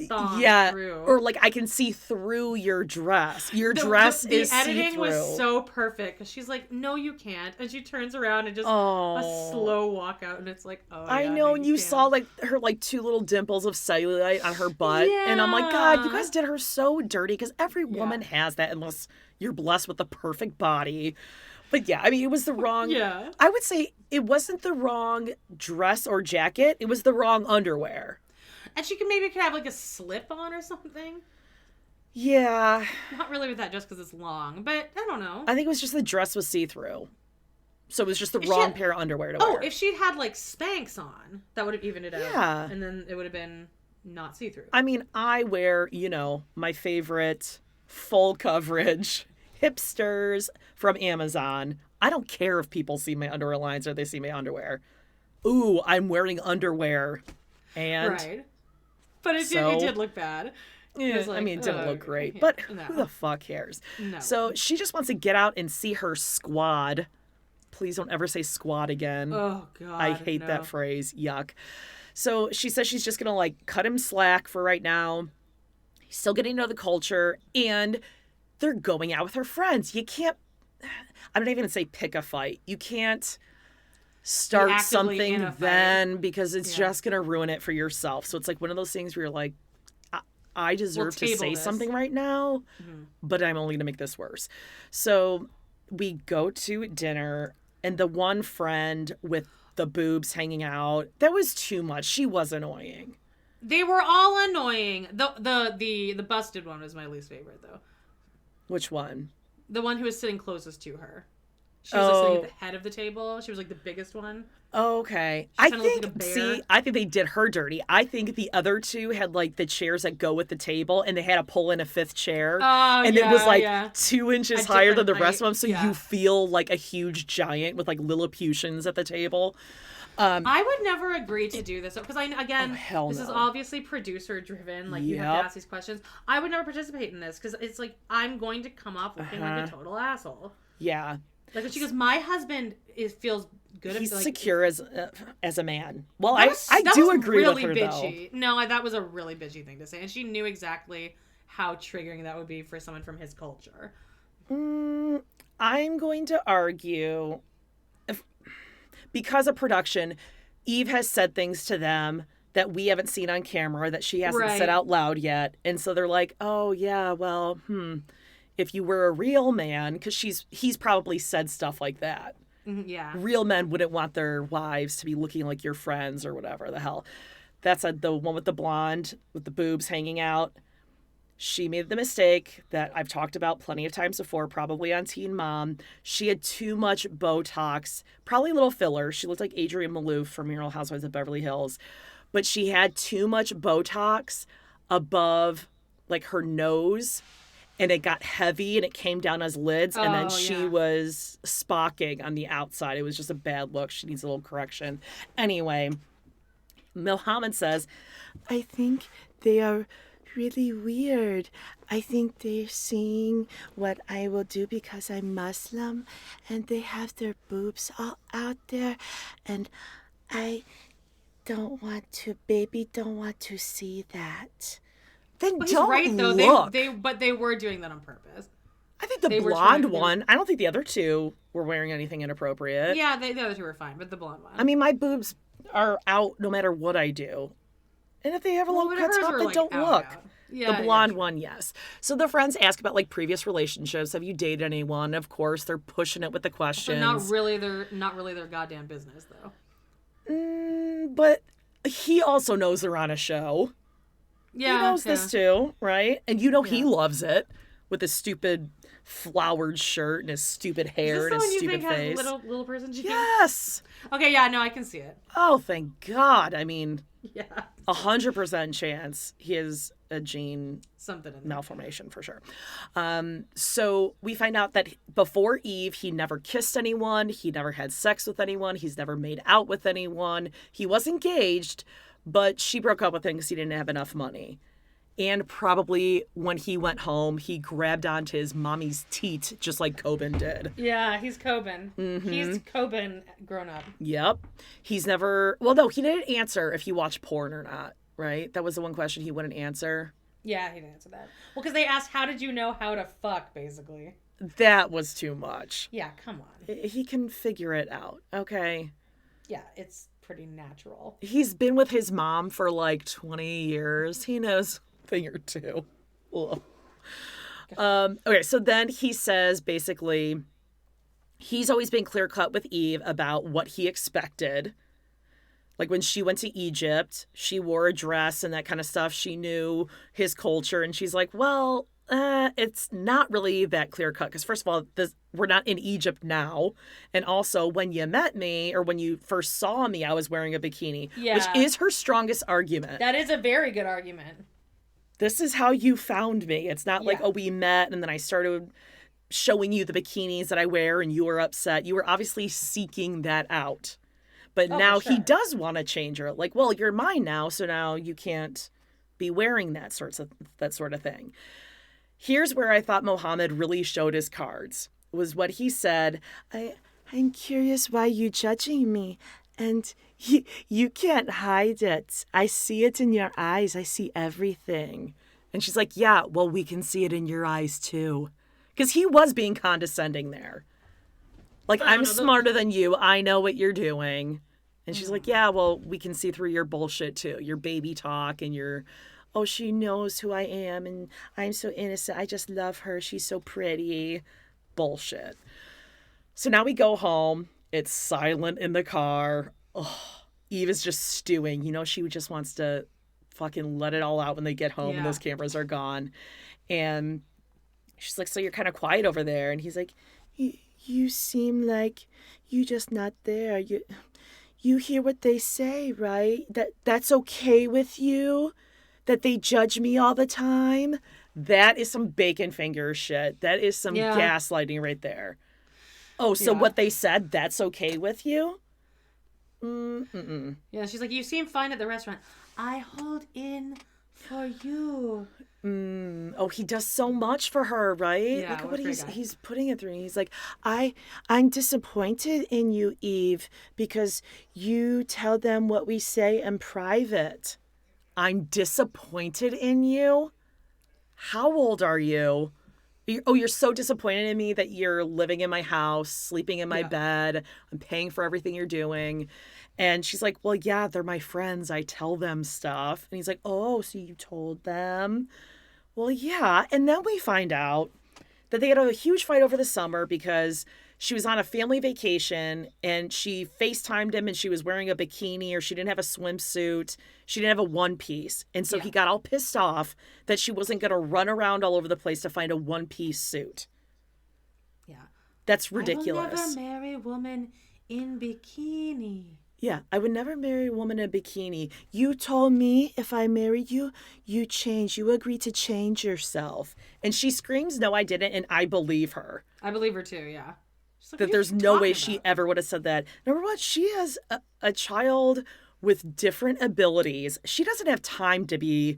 Speaker 2: thong through.
Speaker 1: Or like, I can see through your dress. Your dress is
Speaker 2: the editing
Speaker 1: see-through.
Speaker 2: was so perfect. Because she's like, no, you can't. And she turns around and just a slow walk out. And it's like, oh, yeah,
Speaker 1: I know. And you
Speaker 2: can.
Speaker 1: saw like her like two little dimples of cellulite on her butt.
Speaker 2: Yeah.
Speaker 1: And I'm like, God, you guys did her so dirty. Because every woman has that unless you're blessed with the perfect body. But yeah, I mean, it was the wrong. I would say it wasn't the wrong dress or jacket. It was the wrong underwear.
Speaker 2: And she could have like a slip on or something.
Speaker 1: Yeah.
Speaker 2: Not really with that just because it's long, but I don't know.
Speaker 1: I think it was just the dress was see-through. So it was just the wrong pair of underwear to wear.
Speaker 2: Oh, if she'd had like Spanx on, that would have evened it out.
Speaker 1: Yeah.
Speaker 2: And then it would have been not see-through.
Speaker 1: I mean, I wear, my favorite full coverage hipsters from Amazon. I don't care if people see my underwear lines or they see my underwear. Ooh, I'm wearing underwear. And
Speaker 2: right. But it did look bad.
Speaker 1: Yeah,
Speaker 2: like,
Speaker 1: I mean, it didn't look great, but who the fuck cares?
Speaker 2: No.
Speaker 1: So she just wants to get out and see her squad. Please don't ever say squad again.
Speaker 2: Oh, God.
Speaker 1: I hate that phrase. Yuck. So she says she's just going to, cut him slack for right now. He's still getting to know the culture, and they're going out with her friends. You can't, I'm not even going to say pick a fight. You can't start something then because it's just going to ruin it for yourself. So it's like one of those things where you're like, I deserve to say something right now, but I'm only going to make this worse. So we go to dinner, and the one friend with the boobs hanging out, that was too much. She was annoying.
Speaker 2: They were all annoying. The busted one was my least favorite, though.
Speaker 1: Which one?
Speaker 2: The one who was sitting closest to her. She was sitting at the head of the table. She was the biggest one.
Speaker 1: Okay. I think they did her dirty. I think the other two had the chairs that go with the table, and they had to pull in a fifth chair.
Speaker 2: Oh,
Speaker 1: and it was 2 inches higher than the rest of them. So you feel like a huge giant with Lilliputians at the table.
Speaker 2: I would never agree to do this because this is obviously producer driven. You have to ask these questions. I would never participate in this because it's I'm going to come off looking like a total asshole.
Speaker 1: Yeah.
Speaker 2: When she goes, my husband feels good.
Speaker 1: He's secure as a man. Well, I do agree
Speaker 2: really
Speaker 1: with her
Speaker 2: bitchy. No, that was a really bitchy thing to say, and she knew exactly how triggering that would be for someone from his culture.
Speaker 1: I'm going to argue, because of production, Eve has said things to them that we haven't seen on camera that she hasn't said out loud yet, and so they're like, oh yeah, well, if you were a real man, because he's probably said stuff like that.
Speaker 2: Yeah.
Speaker 1: Real men wouldn't want their wives to be looking like your friends or whatever the hell. That's the one with the blonde, with the boobs hanging out. She made the mistake that I've talked about plenty of times before, probably on Teen Mom. She had too much Botox, probably a little filler. She looked like Adrienne Maloof from Real Housewives of Beverly Hills. But she had too much Botox above, her nose. And it got heavy, and it came down as lids, and then she was spocking on the outside. It was just a bad look. She needs a little correction. Anyway, Mohamed says, I think they are
Speaker 4: really weird. I think they're seeing what I will do because I'm Muslim and they have their boobs all out there and I baby don't want to see that.
Speaker 1: Then
Speaker 2: Well, he's
Speaker 1: don't
Speaker 2: right though.
Speaker 1: look.
Speaker 2: But they were doing that on purpose.
Speaker 1: I think the
Speaker 2: they were
Speaker 1: blonde
Speaker 2: trying- they were-
Speaker 1: one, I don't think the other two were wearing anything inappropriate.
Speaker 2: Yeah, the other two were fine, but the blonde one.
Speaker 1: I mean, my boobs are out no matter what I do. And if they have a
Speaker 2: Well,
Speaker 1: little
Speaker 2: but
Speaker 1: cut
Speaker 2: hers
Speaker 1: top,
Speaker 2: were,
Speaker 1: then
Speaker 2: like,
Speaker 1: don't
Speaker 2: out,
Speaker 1: look.
Speaker 2: out. Yeah,
Speaker 1: The blonde
Speaker 2: yeah,
Speaker 1: one, yes. So the friends ask about like previous relationships. Have you dated anyone? Of course, they're pushing it with the
Speaker 2: So
Speaker 1: questions.
Speaker 2: not really their goddamn business though.
Speaker 1: But he also knows they're on a show.
Speaker 2: Yeah,
Speaker 1: He knows this too, right? And you know he
Speaker 2: Yeah.
Speaker 1: loves it with his stupid flowered shirt and his stupid hair
Speaker 2: Is
Speaker 1: and
Speaker 2: this
Speaker 1: his
Speaker 2: the one you
Speaker 1: stupid
Speaker 2: think
Speaker 1: face.
Speaker 2: has little person jeans?
Speaker 1: Yes.
Speaker 2: Okay, yeah, no, I can see it.
Speaker 1: Oh, thank God. I mean,
Speaker 2: Yeah,
Speaker 1: 100% chance he has a gene
Speaker 2: something in there.
Speaker 1: malformation for sure. So we find out that before Eve, he never kissed anyone. He never had sex with anyone. He's never made out with anyone. He was engaged, but she broke up with him because he didn't have enough money. And probably when he went home, he grabbed onto his mommy's teat just like Coben did.
Speaker 2: Yeah, he's Coben.
Speaker 1: Mm-hmm.
Speaker 2: He's Coben grown up.
Speaker 1: Yep. He's never, well, no, he didn't answer if he watched porn or not, right? That was the one question he wouldn't answer.
Speaker 2: Yeah, he didn't answer that. Well, because they asked, how did you know how to fuck, basically.
Speaker 1: That was too much.
Speaker 2: Yeah, come on.
Speaker 1: He can figure it out, okay?
Speaker 2: Yeah, it's pretty natural.
Speaker 1: He's been with his mom for like 20 years. He knows a thing or two. Ugh. Okay, so then he says basically he's always been clear cut with Eve about what he expected. Like when she went to Egypt, she wore a dress and that kind of stuff. She knew his culture and she's like, well, it's not really that clear cut. Because first of all, we're not in Egypt now. And also when you met me or when you first saw me, I was wearing a bikini,
Speaker 2: Yeah.
Speaker 1: which is her strongest argument.
Speaker 2: That is a very good argument.
Speaker 1: This is how you found me. It's not like,
Speaker 2: Yeah.
Speaker 1: oh, we met and then I started showing you the bikinis that I wear and you were upset. You were obviously seeking that out. But
Speaker 2: Oh,
Speaker 1: now
Speaker 2: for
Speaker 1: he
Speaker 2: sure.
Speaker 1: does want to change her. Like, well, you're mine now, so now you can't be wearing that sort of thing. Here's where I thought Mohamed really showed his cards. Was what he said.
Speaker 4: I'm curious why you judging me. And you can't hide it. I see it in your eyes. I see everything.
Speaker 1: And she's like, yeah, well, we can see it in your eyes too. Because he was being condescending there. Like, I'm smarter than you. I know what you're doing. And she's like, yeah, well, we can see through your bullshit too. Your baby talk and your, oh, she knows who I am and I'm so innocent. I just love her. She's so pretty. Bullshit. So now we go home. It's silent in the car. Oh, Eve is just stewing. You know, she just wants to fucking let it all out when they get home and
Speaker 2: Yeah.
Speaker 1: those cameras are gone. And she's like, so you're kind of quiet over there. And he's like,
Speaker 4: You seem like you just not there. You hear what they say, right? That's okay with you? That they judge me all the time?
Speaker 1: that is some bacon finger shit. That is some
Speaker 2: Yeah.
Speaker 1: gaslighting right there. Oh, so
Speaker 2: Yeah.
Speaker 1: what they said, that's okay with you?
Speaker 2: Yeah, she's like, you seem fine at the restaurant. I hold in for you.
Speaker 1: Oh, he does so much for her, right?
Speaker 2: Yeah,
Speaker 1: Look at
Speaker 2: what
Speaker 1: what
Speaker 2: a great
Speaker 1: he's
Speaker 2: guy.
Speaker 1: he's putting it through. He's like,
Speaker 4: I'm disappointed in you, Eve, because you tell them what we say in private.
Speaker 1: I'm disappointed in you? How old are you? You're so disappointed in me that you're living in my house, sleeping in my
Speaker 2: Yeah.
Speaker 1: bed. I'm paying for everything you're doing. And she's like, well, yeah, they're my friends. I tell them stuff. And he's like, oh, so you told them? Well, yeah. And then we find out that they had a huge fight over the summer because she was on a family vacation and she FaceTimed him and she was wearing a bikini or she didn't have a swimsuit. She didn't have a one piece. And so
Speaker 2: Yeah.
Speaker 1: he got all pissed off that she wasn't going to run around all over the place to find a one piece suit.
Speaker 2: Yeah.
Speaker 1: That's
Speaker 2: I will
Speaker 1: ridiculous.
Speaker 2: never marry a woman in bikini.
Speaker 1: Yeah, I would never marry a woman in a bikini.
Speaker 4: You told me if I married you, you change. You agreed to change yourself.
Speaker 1: And she screams, no, I didn't. And I believe her.
Speaker 2: I believe her too, yeah. She's like,
Speaker 1: That
Speaker 2: "What are
Speaker 1: there's
Speaker 2: you
Speaker 1: no way
Speaker 2: talking
Speaker 1: she
Speaker 2: about?"
Speaker 1: ever would have said that. Number one, she has a child with different abilities. She doesn't have time to be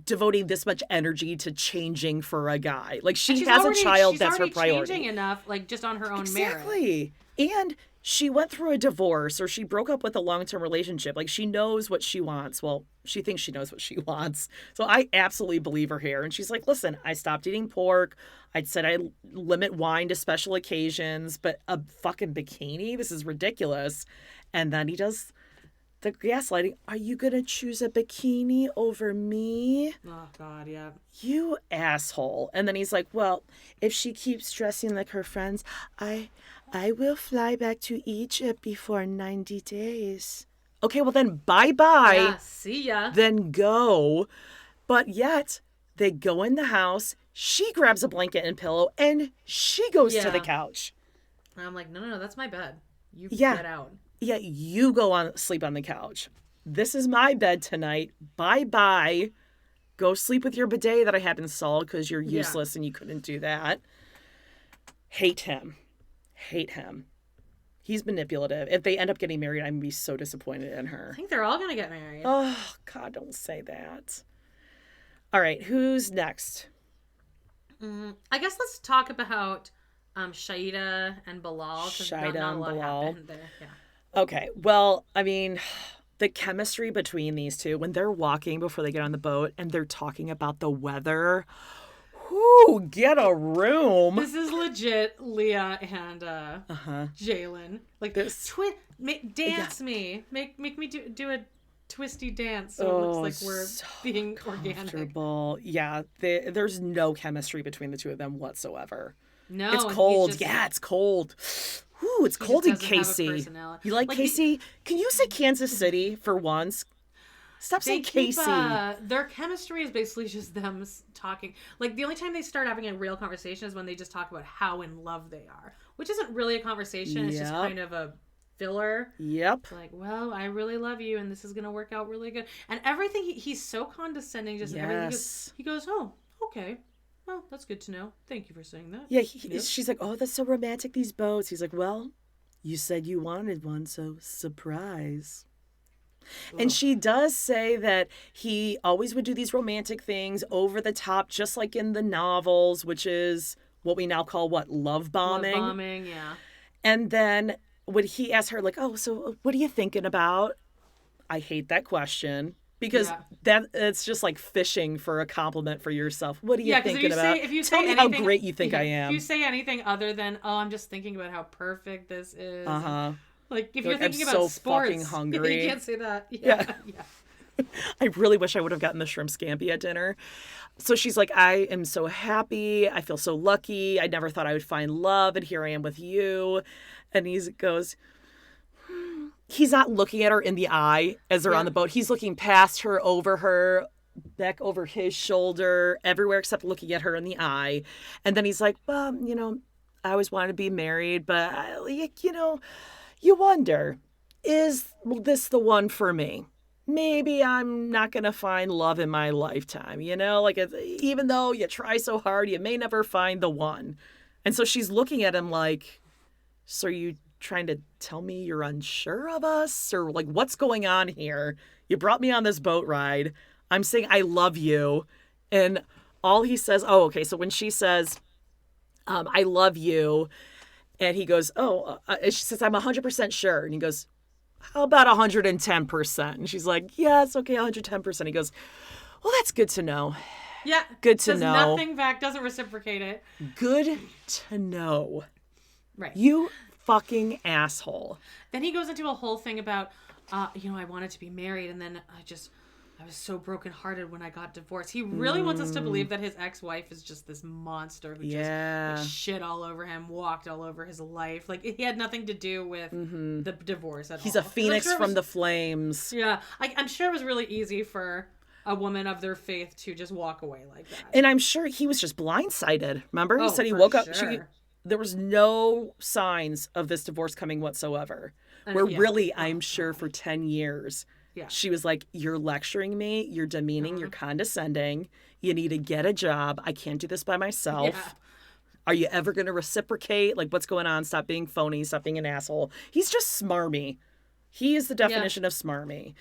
Speaker 1: devoting this much energy to changing for a guy. Like, she
Speaker 2: she's
Speaker 1: has
Speaker 2: already-
Speaker 1: a child,
Speaker 2: she's
Speaker 1: that's her
Speaker 2: already
Speaker 1: priority.
Speaker 2: changing enough, like, just on her own merit.
Speaker 1: Exactly. And she went through a divorce, or she broke up with a long-term relationship. Like, she knows what she wants. Well, she thinks she knows what she wants. So I absolutely believe her here. And she's like, listen, I stopped eating pork. I said I limit wine to special occasions, but a fucking bikini? This is ridiculous. And then he does the gaslighting. Are you going to choose a bikini over me?
Speaker 2: Oh, God, yeah.
Speaker 1: You asshole. And then he's like, well, if she keeps dressing like her friends, I will fly back to Egypt before 90 days. Okay, well then bye-bye.
Speaker 2: Yeah, see ya.
Speaker 1: Then go. But yet, they go in the house, she grabs a blanket and pillow, and she goes to the couch.
Speaker 2: And I'm like, no, that's my bed. You
Speaker 1: Yeah.
Speaker 2: get out.
Speaker 1: Yeah, you go on sleep on the couch. This is my bed tonight. Bye-bye. Go sleep with your bidet that I had installed because you're useless and you couldn't do that. Hate him. Hate him. He's manipulative. If they end up getting married, I'm going to be so disappointed in her.
Speaker 2: I think they're all going to get married.
Speaker 1: Oh, God, don't say that. All right, who's next?
Speaker 2: I guess let's talk about Shaida and Bilal.
Speaker 1: Shaida
Speaker 2: not a
Speaker 1: and
Speaker 2: lot
Speaker 1: Bilal.
Speaker 2: happened there. Yeah.
Speaker 1: Okay, well, I mean, the chemistry between these two, when they're walking before they get on the boat and they're talking about the weather, whoo, get a room.
Speaker 2: This is legit Leah and Jalen. Like,
Speaker 1: This-
Speaker 2: dance me. Make me do a twisty dance so it looks like we're
Speaker 1: so
Speaker 2: being organic.
Speaker 1: Comfortable. Yeah, there's no chemistry between the two of them whatsoever.
Speaker 2: No,
Speaker 1: It's
Speaker 2: and
Speaker 1: cold.
Speaker 2: he's just-
Speaker 1: Yeah, it's cold. Ooh, it's
Speaker 2: he
Speaker 1: cold
Speaker 2: just
Speaker 1: in
Speaker 2: doesn't have a
Speaker 1: Casey.
Speaker 2: personality.
Speaker 1: You like
Speaker 2: Like,
Speaker 1: Casey? Can you say Kansas City for once? Stop
Speaker 2: They
Speaker 1: saying
Speaker 2: keep,
Speaker 1: Casey.
Speaker 2: their chemistry is basically just them talking. Like, the only time they start having a real conversation is when they just talk about how in love they are, which isn't really a conversation. It's just
Speaker 1: Yep.
Speaker 2: kind of a filler.
Speaker 1: Yep.
Speaker 2: It's like, well, I really love you, and this is gonna work out really good. And everything he's so condescending. Just everything
Speaker 1: Yes.
Speaker 2: he goes, oh, okay, well, that's good to know. Thank you for saying that.
Speaker 1: Yeah,
Speaker 2: Yep.
Speaker 1: she's like, oh, that's so romantic, these boats. He's like, well, you said you wanted one, so surprise. And
Speaker 2: Ugh.
Speaker 1: she does say that he always would do these romantic things over the top, just like in the novels, which is what we now call, love bombing.
Speaker 2: Love bombing, yeah.
Speaker 1: And then when he asked her, like, oh, so what are you thinking about? I hate that question because it's just like fishing for a compliment for yourself. What are you thinking about?
Speaker 2: If you
Speaker 1: Tell
Speaker 2: say
Speaker 1: me how
Speaker 2: anything-
Speaker 1: great you think I am.
Speaker 2: If you say anything other than, oh, I'm just thinking about how perfect this is.
Speaker 1: Uh-huh.
Speaker 2: Like, if
Speaker 1: You're
Speaker 2: you're
Speaker 1: like,
Speaker 2: thinking
Speaker 1: I'm
Speaker 2: about
Speaker 1: so
Speaker 2: sports,
Speaker 1: fucking hungry.
Speaker 2: you can't say that.
Speaker 1: Yeah.
Speaker 2: Yeah.
Speaker 1: I really wish I would have gotten the shrimp scampi at dinner. So she's like, I am so happy. I feel so lucky. I never thought I would find love, and here I am with you. And he goes, he's not looking at her in the eye as they're on the boat. He's looking past her, over her, back over his shoulder, everywhere except looking at her in the eye. And then he's like, well, I always wanted to be married, but, you wonder, is this the one for me? Maybe I'm not going to find love in my lifetime, Like, even though you try so hard, you may never find the one. And so she's looking at him like, so are you trying to tell me you're unsure of us? Or, like, what's going on here? You brought me on this boat ride. I'm saying I love you. And all he says, so when she says, I love you, and he goes, she says, I'm 100% sure. And he goes, how about 110%? And she's like, yeah, it's okay, 110%. He goes, well, that's good to know.
Speaker 2: Yeah.
Speaker 1: Good to
Speaker 2: Says
Speaker 1: know.
Speaker 2: nothing back, doesn't reciprocate it.
Speaker 1: Good to know.
Speaker 2: Right.
Speaker 1: You fucking asshole.
Speaker 2: Then he goes into a whole thing about, I wanted to be married, and then I was so brokenhearted when I got divorced. He really wants us to believe that his ex-wife is just this monster who just like, shit all over him, walked all over his life. Like, he had nothing to do with the divorce at all.
Speaker 1: He's a phoenix from the flames.
Speaker 2: Yeah. I'm sure it was really easy for a woman of their faith to just walk away like that.
Speaker 1: And I'm sure he was just blindsided. Remember? He said he
Speaker 2: for
Speaker 1: woke up.
Speaker 2: sure.
Speaker 1: There was no signs of this divorce coming whatsoever. Where really, I'm sure for 10 years, she was like, you're lecturing me, you're demeaning, you're condescending, you need to get a job, I can't do this by myself.
Speaker 2: Yeah.
Speaker 1: Are you ever going to reciprocate? Like, what's going on? Stop being phony, stop being an asshole. He's just smarmy. He is the definition of smarmy.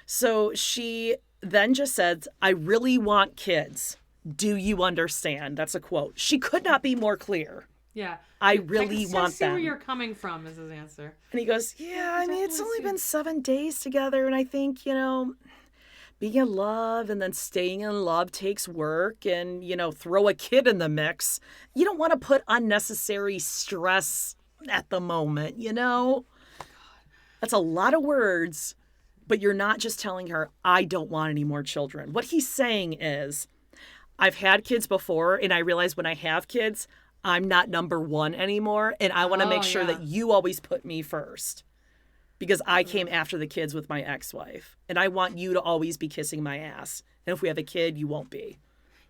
Speaker 1: So she then just says, I really want kids. Do you understand? That's a quote. She could not be more clear.
Speaker 2: Yeah.
Speaker 1: I really want
Speaker 2: I see
Speaker 1: them.
Speaker 2: where you're coming from is his answer.
Speaker 1: And he goes, yeah, I mean, it's only
Speaker 2: Definitely
Speaker 1: been 7 days together. And I think, being in love and then staying in love takes work, and, throw a kid in the mix. You don't want to put unnecessary stress at the moment, That's a lot of words, but you're not just telling her, I don't want any more children. What he's saying is, I've had kids before, and I realize when I have kids, I'm not number one anymore, and I want to make sure that you always put me first. Because I came after the kids with my ex-wife, and I want you to always be kissing my ass. And if we have a kid, you won't be.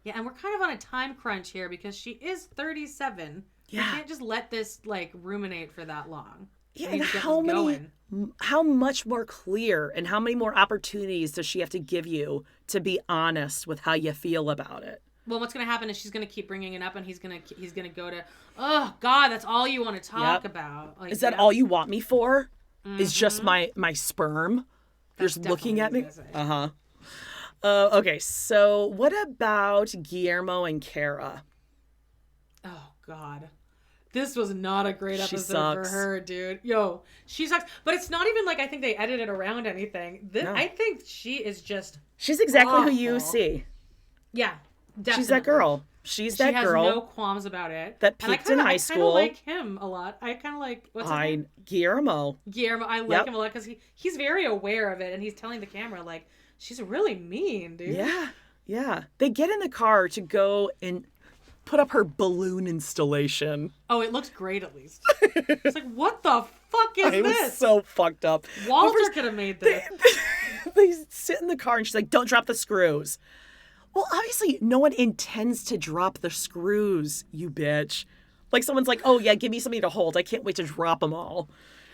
Speaker 2: Yeah, and we're kind of on a time crunch here because she is 37. Yeah. You can't just let this, ruminate for that long.
Speaker 1: Yeah, and how much more clear and how many more opportunities does she have to give you to be honest with how you feel about it?
Speaker 2: Well, what's going to happen is she's going to keep bringing it up, and he's going to go to, oh, God, that's all you want to talk about.
Speaker 1: Is that all you want me for? Mm-hmm. Is just my sperm? You're just looking at me? Uh-huh. Okay, so what about Guillermo and Kara?
Speaker 2: Oh, God. This was not a great episode for her, dude. Yo, she sucks. But it's not even I think they edited around anything. No. I think she is just
Speaker 1: She's exactly
Speaker 2: awful.
Speaker 1: Who you see.
Speaker 2: Yeah, definitely.
Speaker 1: She's that girl. She's that girl.
Speaker 2: She has no qualms about it.
Speaker 1: That peaked in high school.
Speaker 2: I kind of like him a lot. I kind of like, what's his name?
Speaker 1: Guillermo.
Speaker 2: I like him a lot because he's very aware of it, and he's telling the camera, she's really mean, dude.
Speaker 1: Yeah, yeah. They get in the car to go and put up her balloon installation.
Speaker 2: Oh, it looks great at least. It's what the fuck is this?
Speaker 1: It was so fucked up.
Speaker 2: Walter could have made this.
Speaker 1: They sit in the car and she's like, don't drop the screws. Well, obviously, no one intends to drop the screws, you bitch. Someone's like, oh, yeah, give me something to hold. I can't wait to drop them all.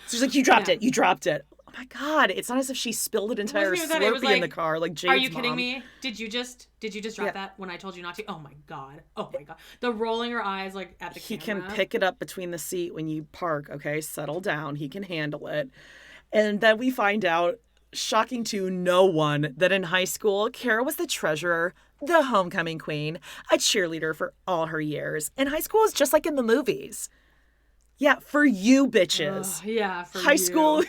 Speaker 1: So she's like, you dropped it. You dropped it. Oh, my God. It's not as if she spilled an entire Slurpee in the car like Jade's
Speaker 2: Are you kidding
Speaker 1: mom.
Speaker 2: me? Did you just drop that when I told you not to? Oh, my God. Oh, my God. The rolling her eyes, at the camera.
Speaker 1: He can pick it up between the seat when you park, okay? Settle down. He can handle it. And then we find out, shocking to no one, that in high school, Kara was the treasurer, the homecoming queen, a cheerleader for all her years. And high school is just like in the movies. Yeah, for you bitches.
Speaker 2: Yeah, for
Speaker 1: high school.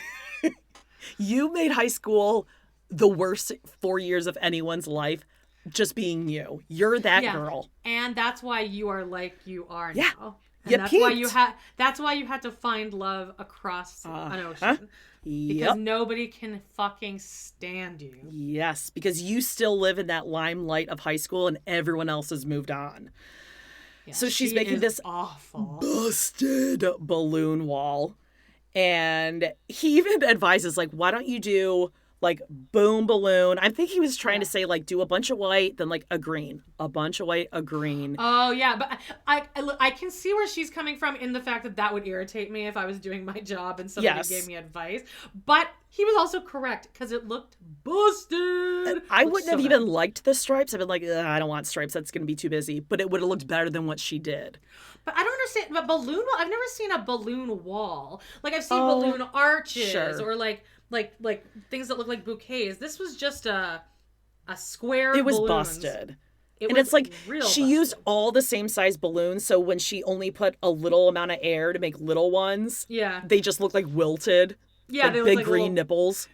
Speaker 1: You made high school the worst 4 years of anyone's life just being you. You're that girl.
Speaker 2: And that's why you are like you are
Speaker 1: yeah.
Speaker 2: now. And that's why you had to find love across an ocean. Because nobody can fucking stand you.
Speaker 1: Yes, because you still live in that limelight of high school and everyone else has moved on. Yeah, so she's making this
Speaker 2: awful
Speaker 1: busted balloon wall. And he even advises, why don't you do boom balloon? I think he was trying to say do a bunch of white, then a green, a bunch of white, a green.
Speaker 2: Oh yeah, but I can see where she's coming from in the fact that would irritate me if I was doing my job and somebody gave me advice. But he was also correct because it looked busted.
Speaker 1: I wouldn't have even liked the stripes. I've been I don't want stripes. That's going to be too busy. But it would have looked better than what she did.
Speaker 2: But I don't understand. But balloon wall, I've never seen a balloon wall. I've seen balloon arches or like things that look like bouquets. This was just a square.
Speaker 1: It was
Speaker 2: balloons.
Speaker 1: Busted. And it's she used all the same size balloons, so when she only put a little amount of air to make little ones, they just look wilted.
Speaker 2: Yeah, they
Speaker 1: big
Speaker 2: look
Speaker 1: green nipples.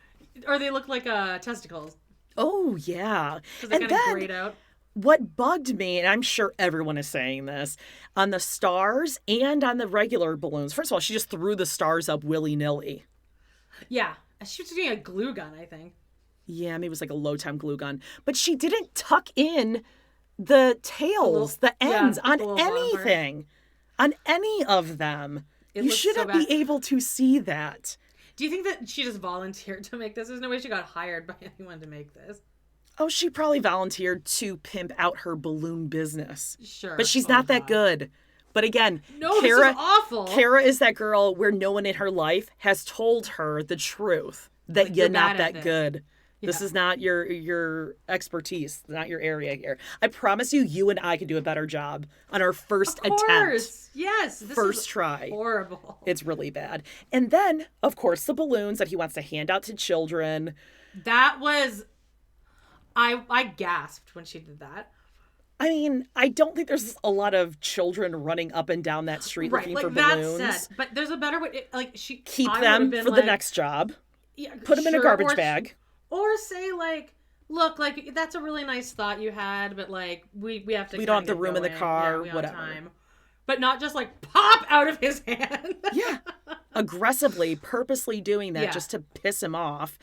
Speaker 2: Or they look like testicles.
Speaker 1: Oh, yeah.
Speaker 2: Because they kind of grayed out.
Speaker 1: What bugged me, and I'm sure everyone is saying this, on the stars and on the regular balloons. First of all, she just threw the stars up willy-nilly.
Speaker 2: Yeah. She was doing a glue gun, I think.
Speaker 1: Yeah, maybe it was a low-time glue gun. But she didn't tuck in the tails, the ends, on anything. On any of them. You shouldn't be able to see that.
Speaker 2: Do you think that she just volunteered to make this? There's no way she got hired by anyone to make this.
Speaker 1: Oh, she probably volunteered to pimp out her balloon business.
Speaker 2: Sure.
Speaker 1: But she's not that good. But again,
Speaker 2: this is awful.
Speaker 1: Kara is that girl where no one in her life has told her the truth that you're not that good. Yeah. This is not your expertise, not your area here. I promise you and I could do a better job on our first attempt.
Speaker 2: Yes. This
Speaker 1: first try.
Speaker 2: Horrible.
Speaker 1: It's really bad. And then, of course, the balloons that he wants to hand out to children.
Speaker 2: That was... I gasped when she did that.
Speaker 1: I mean, I don't think there's a lot of children running up and down that street looking for balloons.
Speaker 2: That said, but there's a better way.
Speaker 1: Keep them for the next job.
Speaker 2: Yeah,
Speaker 1: put them in a garbage bag.
Speaker 2: Or say like, look, like that's a really nice thought you had, but like we have to.
Speaker 1: We don't have the room in the car.
Speaker 2: Yeah,
Speaker 1: whatever.
Speaker 2: Time. But not just like pop out of his hand.
Speaker 1: Yeah, aggressively, purposely doing that just to piss him off.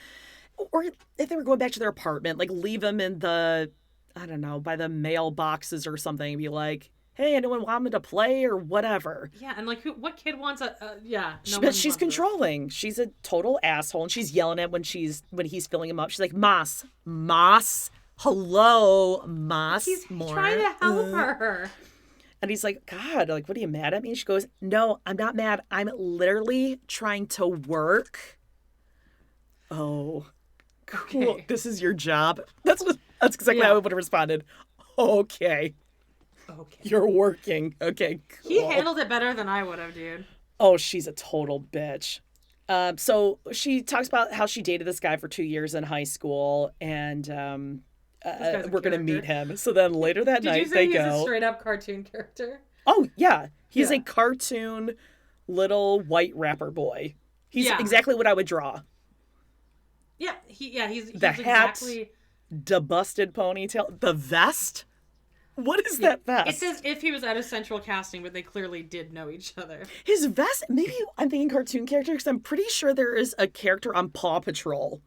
Speaker 1: Or if they were going back to their apartment, like leave them in the, I don't know, by the mailboxes or something, and be like, hey, anyone want me to play or whatever.
Speaker 2: Yeah, and like, what kid wants
Speaker 1: But she's controlling. She's a total asshole, and she's yelling at when he's filling him up. She's like, Moss, hello, Moss.
Speaker 2: He's trying to help her.
Speaker 1: And he's like, God, like, what are you mad at me? And she goes, no, I'm not mad. I'm literally trying to work. Oh, cool. Okay. This is your job. That's exactly how I would have responded. Okay. You're working. Okay, cool.
Speaker 2: He handled it better than I would have, dude.
Speaker 1: Oh, she's a total bitch. So she talks about how she dated this guy for 2 years in high school, and we're going to meet him. So then later that night, they go.
Speaker 2: Did you say he's a straight-up cartoon character?
Speaker 1: Oh, yeah. He's a cartoon little white rapper boy. He's exactly what I would draw.
Speaker 2: Yeah, he's
Speaker 1: the hat,
Speaker 2: exactly...
Speaker 1: the busted ponytail, the vest. What is that vest?
Speaker 2: It's as if he was at a central casting, but they clearly did know each other.
Speaker 1: His vest, maybe I'm thinking cartoon character, because I'm pretty sure there is a character on Paw Patrol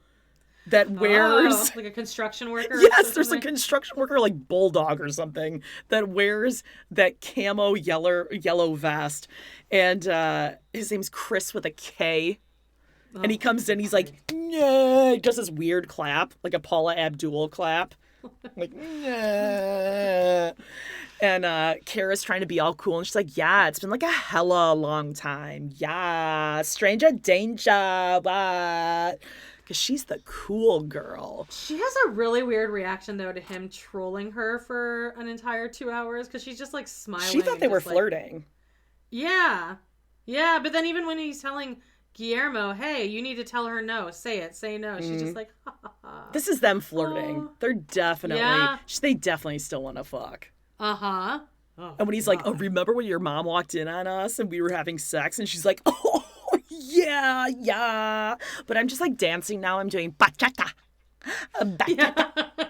Speaker 1: that wears...
Speaker 2: like a construction worker?
Speaker 1: Yes, there's a construction worker, like Bulldog or something, that wears that camo yellow vest. And his name's Chris with a K. And he comes in, he's like, yeah, he does this weird clap, like a Paula Abdul clap. Like, yeah. And Kara's trying to be all cool, and she's like, yeah, it's been like a hella long time. Yeah, stranger danger, what? Because she's the cool girl.
Speaker 2: She has a really weird reaction, though, to him trolling her for an entire 2 hours, because she's just, like, smiling.
Speaker 1: She thought they were flirting.
Speaker 2: Yeah. Yeah, but then even when he's telling Guillermo, hey, you need to tell her no. Say it. Say no. She's just like, ha, ha, ha.
Speaker 1: This is them flirting. Oh. They're definitely, they definitely still want to fuck.
Speaker 2: Uh-huh.
Speaker 1: Oh, and when he's like, oh, remember when your mom walked in on us and we were having sex? And she's like, oh, yeah. But I'm just like dancing now. I'm doing bachata. Bachata.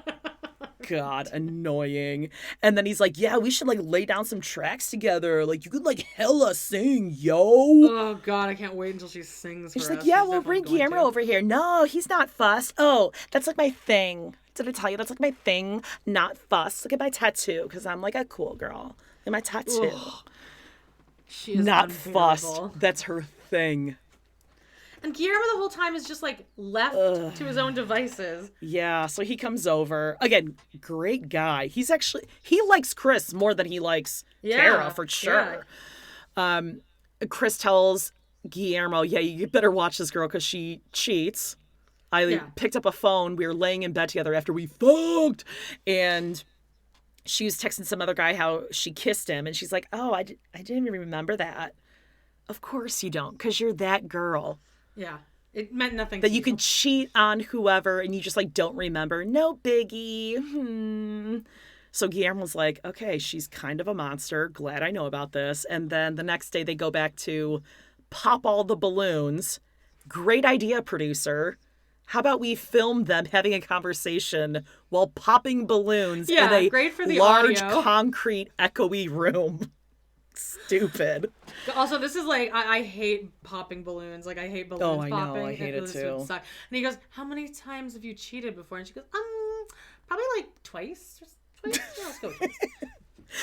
Speaker 1: God, annoying. And then he's like, yeah, we should like lay down some tracks together. Like you could like hella sing, yo.
Speaker 2: Oh God, I can't wait until she sings for us.
Speaker 1: She's like, yeah, we'll bring Guillermo over here. No, he's not fussed. Oh, that's like my thing. Did I tell you that's like my thing? Not fussed. Look at my tattoo, because I'm like a cool girl. Look at my tattoo. Ugh.
Speaker 2: She is
Speaker 1: not fussed. That's her thing.
Speaker 2: And Guillermo the whole time is just, like, left to his own devices.
Speaker 1: Yeah, so he comes over. Again, great guy. He likes Chris more than he likes Kara, for sure. Yeah. Chris tells Guillermo, yeah, you better watch this girl because she cheats. I picked up a phone. We were laying in bed together after we fucked. And she was texting some other guy how she kissed him. And she's like, oh, I didn't even remember that. Of course you don't, because you're that girl.
Speaker 2: Yeah, it meant nothing.
Speaker 1: That you can cheat on whoever and you just like don't remember. No biggie. So Guillermo's like, okay, she's kind of a monster. Glad I know about this. And then the next day they go back to pop all the balloons. Great idea, producer. How about we film them having a conversation while popping balloons in a
Speaker 2: great for the
Speaker 1: large
Speaker 2: audio.
Speaker 1: Concrete echoey room. Stupid.
Speaker 2: Also, this is like, I hate popping balloons. Like, I hate balloons popping.
Speaker 1: Oh, I know. I hate it too.
Speaker 2: And he goes, how many times have you cheated before? And she goes, probably like twice. Yeah, let's go with twice.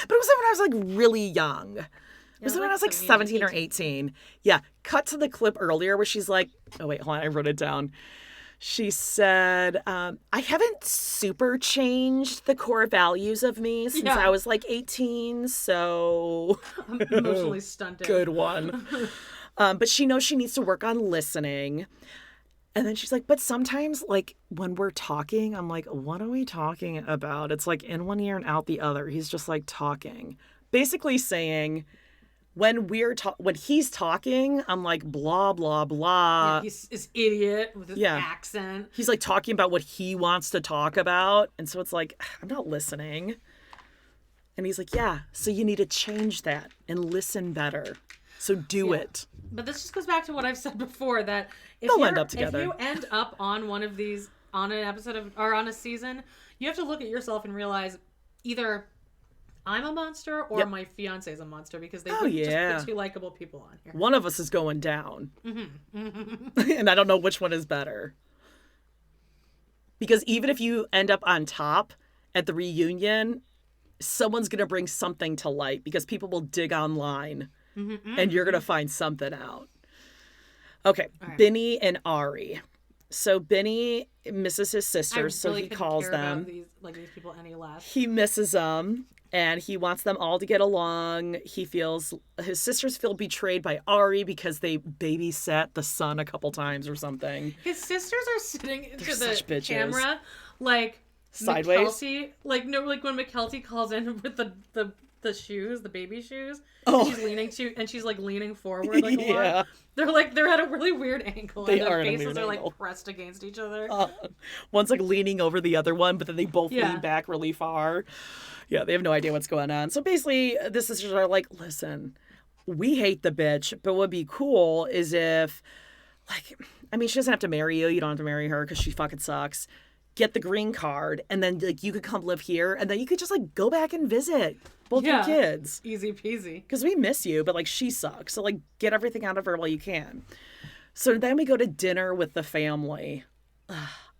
Speaker 1: But it was when I was like really young. It was when I was like 17 or 18. Yeah. Cut to the clip earlier where she's like, oh wait, hold on. I wrote it down. She said, I haven't super changed the core values of me since I was like 18, so...
Speaker 2: I'm emotionally stunted.
Speaker 1: Good one. But she knows she needs to work on listening. And then she's like, but sometimes, like, when we're talking, I'm like, what are we talking about? It's like in one ear and out the other. He's just like talking. Basically saying, when when he's talking, I'm like, blah, blah, blah.
Speaker 2: Yeah, he's this idiot with his accent.
Speaker 1: He's like talking about what he wants to talk about. And so it's like, I'm not listening. And he's like, yeah, so you need to change that and listen better. So do it.
Speaker 2: But this just goes back to what I've said before, that
Speaker 1: they'll end up together.
Speaker 2: If you end up on one of these, on an episode of, or on a season, you have to look at yourself and realize either I'm a monster or my fiance is a monster, because they would just put two likable people on here.
Speaker 1: One of us is going down. And I don't know which one is better. Because even if you end up on top at the reunion, someone's going to bring something to light, because people will dig online and you're going to find something out. Okay, right. Benny and Ari. So Benny misses his sisters, so he calls them.
Speaker 2: These people any less.
Speaker 1: He misses them. And he wants them all to get along. His sisters feel betrayed by Ari because they babysat the son a couple times or something.
Speaker 2: His sisters are sitting into the camera
Speaker 1: sideways.
Speaker 2: McKelty, when McKelty calls in with the shoes, the baby shoes.
Speaker 1: Oh.
Speaker 2: And she's leaning forward a lot. They're at a really weird angle.
Speaker 1: They
Speaker 2: and
Speaker 1: are
Speaker 2: their faces
Speaker 1: are
Speaker 2: angle. Pressed against each other.
Speaker 1: One's leaning over the other one, but then they both lean back really far. Yeah, they have no idea what's going on. So basically, the sisters are like, listen, we hate the bitch, but what would be cool is if, she doesn't have to marry you. You don't have to marry her because she fucking sucks. Get the green card, and then you could come live here, and then you could just go back and visit both your kids.
Speaker 2: Easy peasy.
Speaker 1: Because we miss you, but she sucks. So get everything out of her while you can. So then we go to dinner with the family,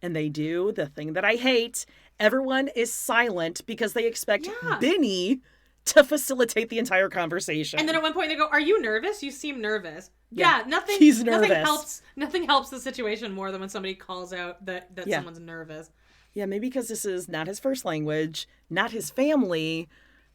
Speaker 1: and they do the thing that I hate. Everyone is silent because they expect Benny to facilitate the entire conversation.
Speaker 2: And then at one point they go, "Are you nervous? You seem nervous." Yeah, nothing.
Speaker 1: He's nervous.
Speaker 2: Nothing helps the situation more than when somebody calls out that someone's nervous.
Speaker 1: Yeah, maybe because this is not his first language, not his family,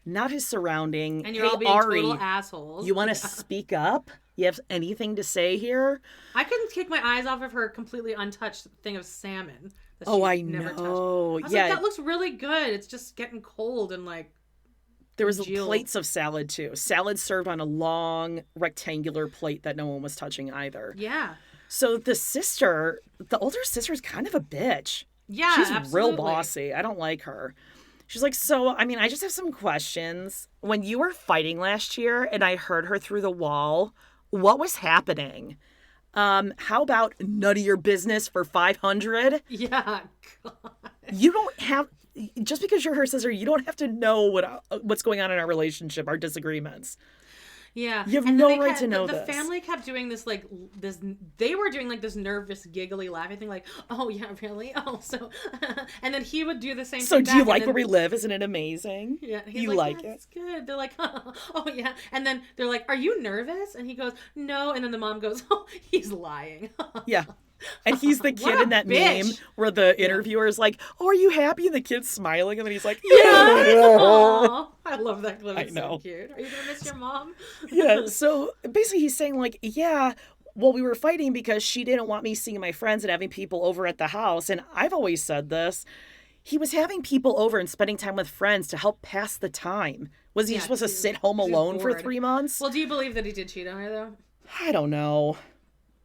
Speaker 1: not his surrounding.
Speaker 2: And you're all being
Speaker 1: Ari,
Speaker 2: total assholes.
Speaker 1: You want to speak up? You have anything to say here?
Speaker 2: I couldn't take my eyes off of her completely untouched thing of salmon.
Speaker 1: I
Speaker 2: never
Speaker 1: know.
Speaker 2: I was like, that looks really good. It's just getting cold and
Speaker 1: There was plates of salad too. Salad served on a long rectangular plate that no one was touching either.
Speaker 2: Yeah.
Speaker 1: So the older sister is kind of a bitch.
Speaker 2: Yeah,
Speaker 1: she's
Speaker 2: absolutely.
Speaker 1: real bossy. I don't like her. She's like, so, I just have some questions. When you were fighting last year and I heard her through the wall, what was happening? How about none of your business for 500?
Speaker 2: Yeah, God.
Speaker 1: You don't have, just because you're her sister, you don't have to know what's going on in our relationship, our disagreements.
Speaker 2: Yeah.
Speaker 1: You have no right to know this.
Speaker 2: The family kept doing this, they were doing this nervous, giggly laughing thing, oh, yeah, really? Oh, so, and then he would do the same thing.
Speaker 1: So do you like where we live? Isn't it amazing?
Speaker 2: Yeah. He's
Speaker 1: you like it?
Speaker 2: It's good. They're like, oh, yeah. And then they're like, are you nervous? And he goes, no. And then the mom goes, oh, he's lying.
Speaker 1: Yeah. And he's the kid in that meme where the interviewer is like, oh, are you happy? And the kid's smiling. And then he's like, yeah.
Speaker 2: I love that clip. It's
Speaker 1: so
Speaker 2: cute. Are you going to miss your mom?
Speaker 1: Yeah. So basically he's saying we were fighting because she didn't want me seeing my friends and having people over at the house. And I've always said this. He was having people over and spending time with friends to help pass the time. Was he supposed to sit home alone for 3 months?
Speaker 2: Well, do you believe that he did cheat on her, though?
Speaker 1: I don't know.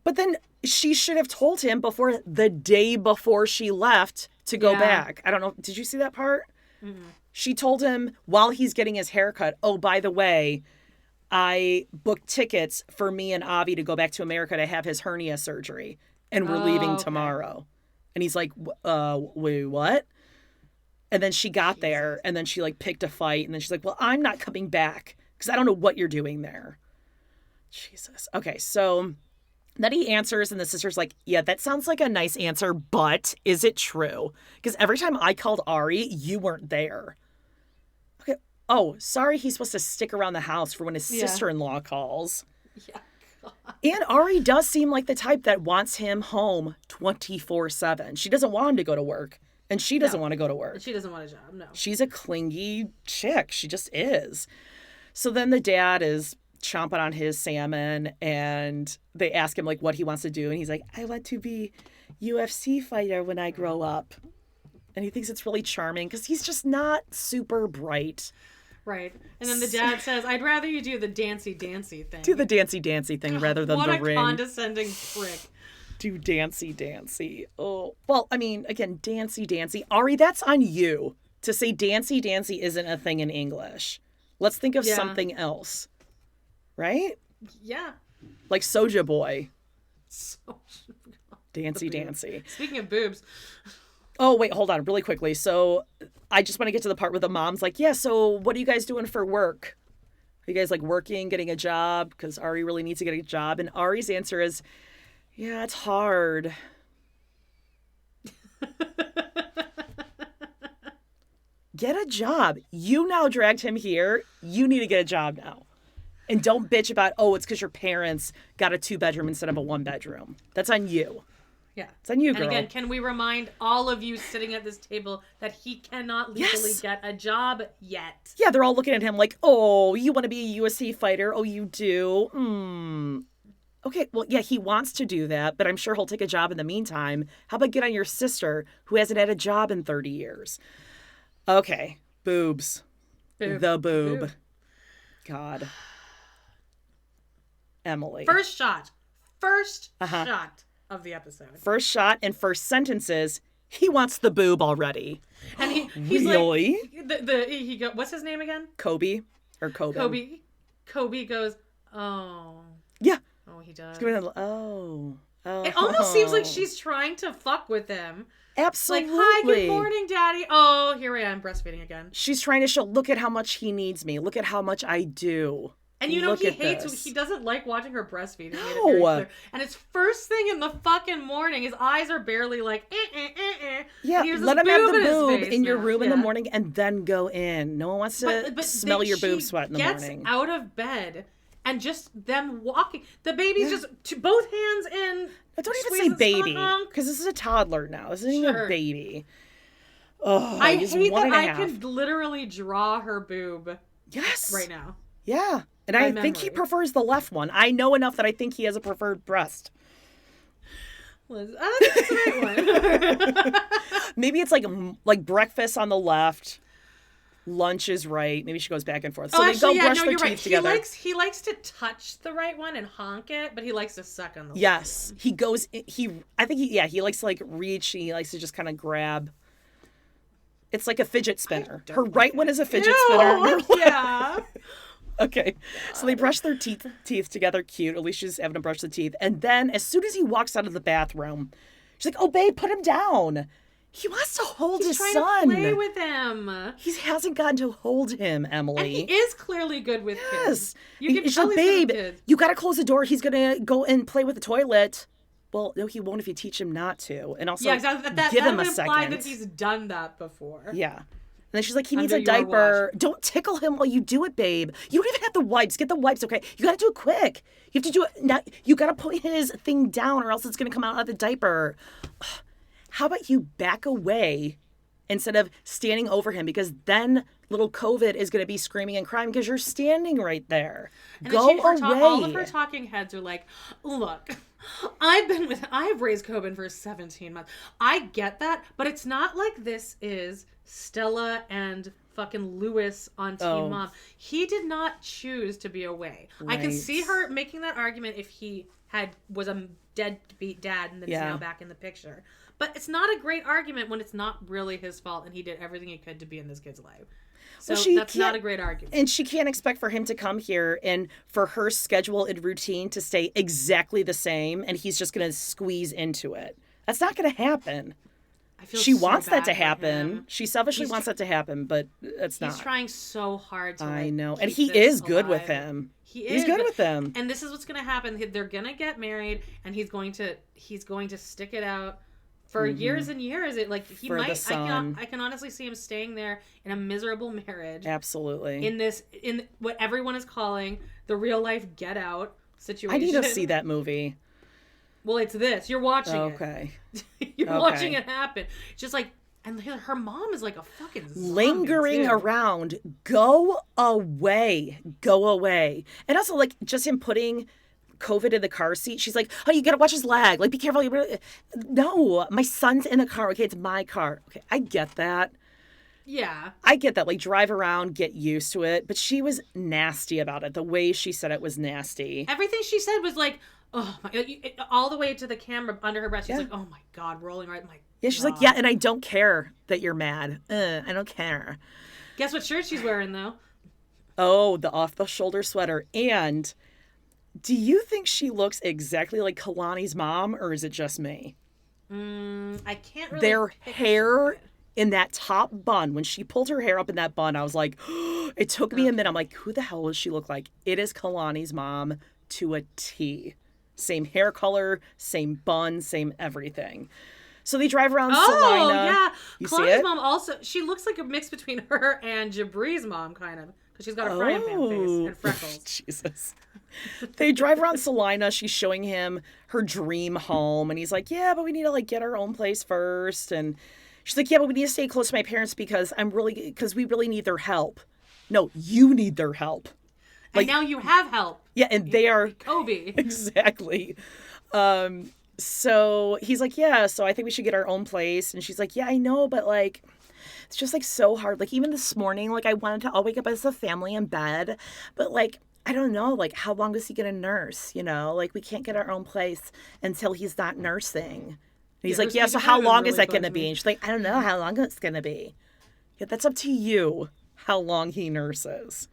Speaker 1: But then she should have told him the day before she left to go back. I don't know. Did you see that part? Mm-hmm. She told him while he's getting his haircut, oh, by the way, I booked tickets for me and Avi to go back to America to have his hernia surgery. And we're leaving tomorrow. And he's like, wait, what? And then she got there and then she picked a fight. And then she's like, well, I'm not coming back because I don't know what you're doing there. Jesus. Okay, so then he answers and the sister's like, yeah, that sounds like a nice answer, but is it true? Because every time I called Ari, you weren't there. Okay. Oh, sorry, he's supposed to stick around the house for when his sister-in-law calls.
Speaker 2: Yeah. God.
Speaker 1: And Ari does seem like the type that wants him home 24/7. She doesn't want him to go to work. And she doesn't want to go to work.
Speaker 2: She doesn't want a job, no.
Speaker 1: She's a clingy chick. She just is. So then the dad is chomping on his salmon and they ask him what he wants to do. And he's like, I want to be UFC fighter when I grow up. And he thinks it's really charming because he's just not super bright.
Speaker 2: Right. And then the dad says, I'd rather you do the dancey-dancey thing.
Speaker 1: Do the dancey-dancey thing rather than the ring.
Speaker 2: What a condescending prick.
Speaker 1: Do dancey-dancey. Oh. Well, I mean, again, dancey-dancey. Ari, that's on you. To say dancey-dancey isn't a thing in English. Let's think of something else. Right?
Speaker 2: Yeah.
Speaker 1: Like Soja Boy.
Speaker 2: Dancey.
Speaker 1: Dancey.
Speaker 2: Speaking of boobs.
Speaker 1: Oh, wait, hold on really quickly. So I just want to get to the part where the mom's like, yeah, so what are you guys doing for work? Are you guys like working, getting a job? Because Ari really needs to get a job. And Ari's answer is, yeah, it's hard. Get a job. You now dragged him here. You need to get a job now. And don't bitch about, oh, it's because your parents got a 2-bedroom instead of a 1-bedroom. That's on you.
Speaker 2: Yeah.
Speaker 1: It's on you, girl.
Speaker 2: And again, can we remind all of you sitting at this table that he cannot legally get a job yet?
Speaker 1: Yeah, they're all looking at him like, oh, you want to be a UFC fighter? Oh, you do? Okay, well, yeah, he wants to do that, but I'm sure he'll take a job in the meantime. How about get on your sister who hasn't had a job in 30 years? Okay, boobs. The boob. God. Emily.
Speaker 2: First shot of the episode.
Speaker 1: First shot and first sentences, he wants the boob already.
Speaker 2: And he's
Speaker 1: really?
Speaker 2: Like, what's his name again?
Speaker 1: Kobe or Kobe?
Speaker 2: Kobe goes, oh.
Speaker 1: Yeah.
Speaker 2: Oh, he does.
Speaker 1: Oh.
Speaker 2: It almost seems like she's trying to fuck with him.
Speaker 1: Absolutely.
Speaker 2: Like, hi, good morning, Daddy. Oh, here I am breastfeeding again.
Speaker 1: She's trying to show, look at how much he needs me. Look at how much I do.
Speaker 2: And you know,
Speaker 1: look
Speaker 2: he doesn't like watching her breastfeed.
Speaker 1: No.
Speaker 2: And it's first thing in the fucking morning. His eyes are barely like,
Speaker 1: Yeah, let him have the boob in your room in the morning and then go in. No one wants to smell your boob sweat in the morning.
Speaker 2: Gets out of bed and just them walking. The baby's just both hands in.
Speaker 1: Don't even say baby, because this is a toddler now. This isn't even a baby. Oh,
Speaker 2: I hate that I can literally draw her boob.
Speaker 1: Yes.
Speaker 2: Right now.
Speaker 1: Yeah. And I think he prefers the left one. I know enough that I think he has a preferred breast.
Speaker 2: That's the right one.
Speaker 1: Maybe it's like breakfast on the left, lunch is right. Maybe she goes back and forth. So they go brush their teeth together.
Speaker 2: He likes to touch the right one and honk it, but he likes to suck on the
Speaker 1: yes. He goes. He likes to like reach. He likes to just kind of grab. It's like a fidget spinner. Her right one is a fidget spinner.
Speaker 2: Yeah.
Speaker 1: Okay, so they brush their teeth together, cute. Alicia's having to brush the teeth. And then as soon as he walks out of the bathroom, she's like, oh, babe, put him down. He wants to hold his son.
Speaker 2: He's trying to play with him.
Speaker 1: He hasn't gotten to hold him, Emily.
Speaker 2: And he is clearly good with kids.
Speaker 1: She's like, babe, you got to close the door. He's going to go and play with the toilet. Well, no, he won't if you teach him not to. And also, give him a second. That would imply
Speaker 2: that he's done that before.
Speaker 1: Yeah. And then she's like, he needs a diaper. Don't tickle him while you do it, babe. You don't even have the wipes. Get the wipes, okay? You got to do it quick. You have to do it now. You got to put his thing down or else it's going to come out of the diaper. How about you back away instead of standing over him? Because then little COVID is going to be screaming and crying because you're standing right there.
Speaker 2: And
Speaker 1: go away.
Speaker 2: All of her talking heads are like, look, I've raised Coben for 17 months. I get that, but it's not like this is Stella and fucking Lewis on Teen Mom. He did not choose to be away. Right. I can see her making that argument if he was a deadbeat dad and then he's now back in the picture. But it's not a great argument when it's not really his fault and he did everything he could to be in this kid's life. So that's not a great argument.
Speaker 1: And she can't expect for him to come here and for her schedule and routine to stay exactly the same and he's just going to squeeze into it. That's not going to happen. She wants that to happen. She selfishly wants that to happen, but it's not.
Speaker 2: He's trying so hard to
Speaker 1: I know. And he is good with him. He's good with them.
Speaker 2: And this is what's going to happen. They're going to get married and he's going to stick it out for years and years. I can honestly see him staying there in a miserable marriage.
Speaker 1: Absolutely.
Speaker 2: In what everyone is calling the real life Get Out situation.
Speaker 1: I need to see that movie.
Speaker 2: Well, it's this. You're watching it.
Speaker 1: Okay.
Speaker 2: You're watching it happen. Just like, and her mom is like a fucking zombie
Speaker 1: lingering around. Go away. Go away. And also, like, just him putting COVID in the car seat. She's like, oh, you gotta watch his leg. Like, be careful. No, my son's in the car. Okay, it's my car. Okay, I get that.
Speaker 2: Yeah.
Speaker 1: I get that. Like, drive around, get used to it. But she was nasty about it. The way she said it was nasty.
Speaker 2: Everything she said was like, oh my, all the way to the camera under her breath. She's
Speaker 1: Yeah.
Speaker 2: like, oh my God, rolling right. My
Speaker 1: Yeah, she's
Speaker 2: God.
Speaker 1: like, yeah, and I don't care that you're mad. I don't care.
Speaker 2: Guess what shirt she's wearing, though?
Speaker 1: Oh, the off-the-shoulder sweater. And do you think she looks exactly like Kalani's mom, or is it just me?
Speaker 2: I can't really
Speaker 1: Their
Speaker 2: picture
Speaker 1: hair
Speaker 2: it.
Speaker 1: in that top bun, when she pulled her hair up in that bun, I was like, it took me a minute. I'm like, who the hell does she look like? It is Kalani's mom to a T. Same hair color, same bun, same everything. So they drive around
Speaker 2: Oh,
Speaker 1: Salina.
Speaker 2: yeah.
Speaker 1: You see
Speaker 2: Kalani's
Speaker 1: it?
Speaker 2: mom also, she looks like a mix between her and Jabri's mom, kind of. Because she's got a frying pan face and freckles.
Speaker 1: Jesus. They drive around Salina. She's showing him her dream home. And he's like, yeah, but we need to like get our own place first. And she's like, yeah, but we need to stay close to my parents because we really need their help. No, you need their help.
Speaker 2: And now you have help.
Speaker 1: Yeah, and they are
Speaker 2: oKAYy.
Speaker 1: Exactly. So he's like, yeah, so I think we should get our own place. And she's like, yeah, I know, but like, it's just like so hard. Like even this morning, like I wanted to all wake up as a family in bed, but like, I don't know, like how long is he going to nurse? You know, like we can't get our own place until he's not nursing. And he's like, yeah, so how long is that going to be? And she's like, I don't know how long it's going to be. Yeah, that's up to you how long he nurses.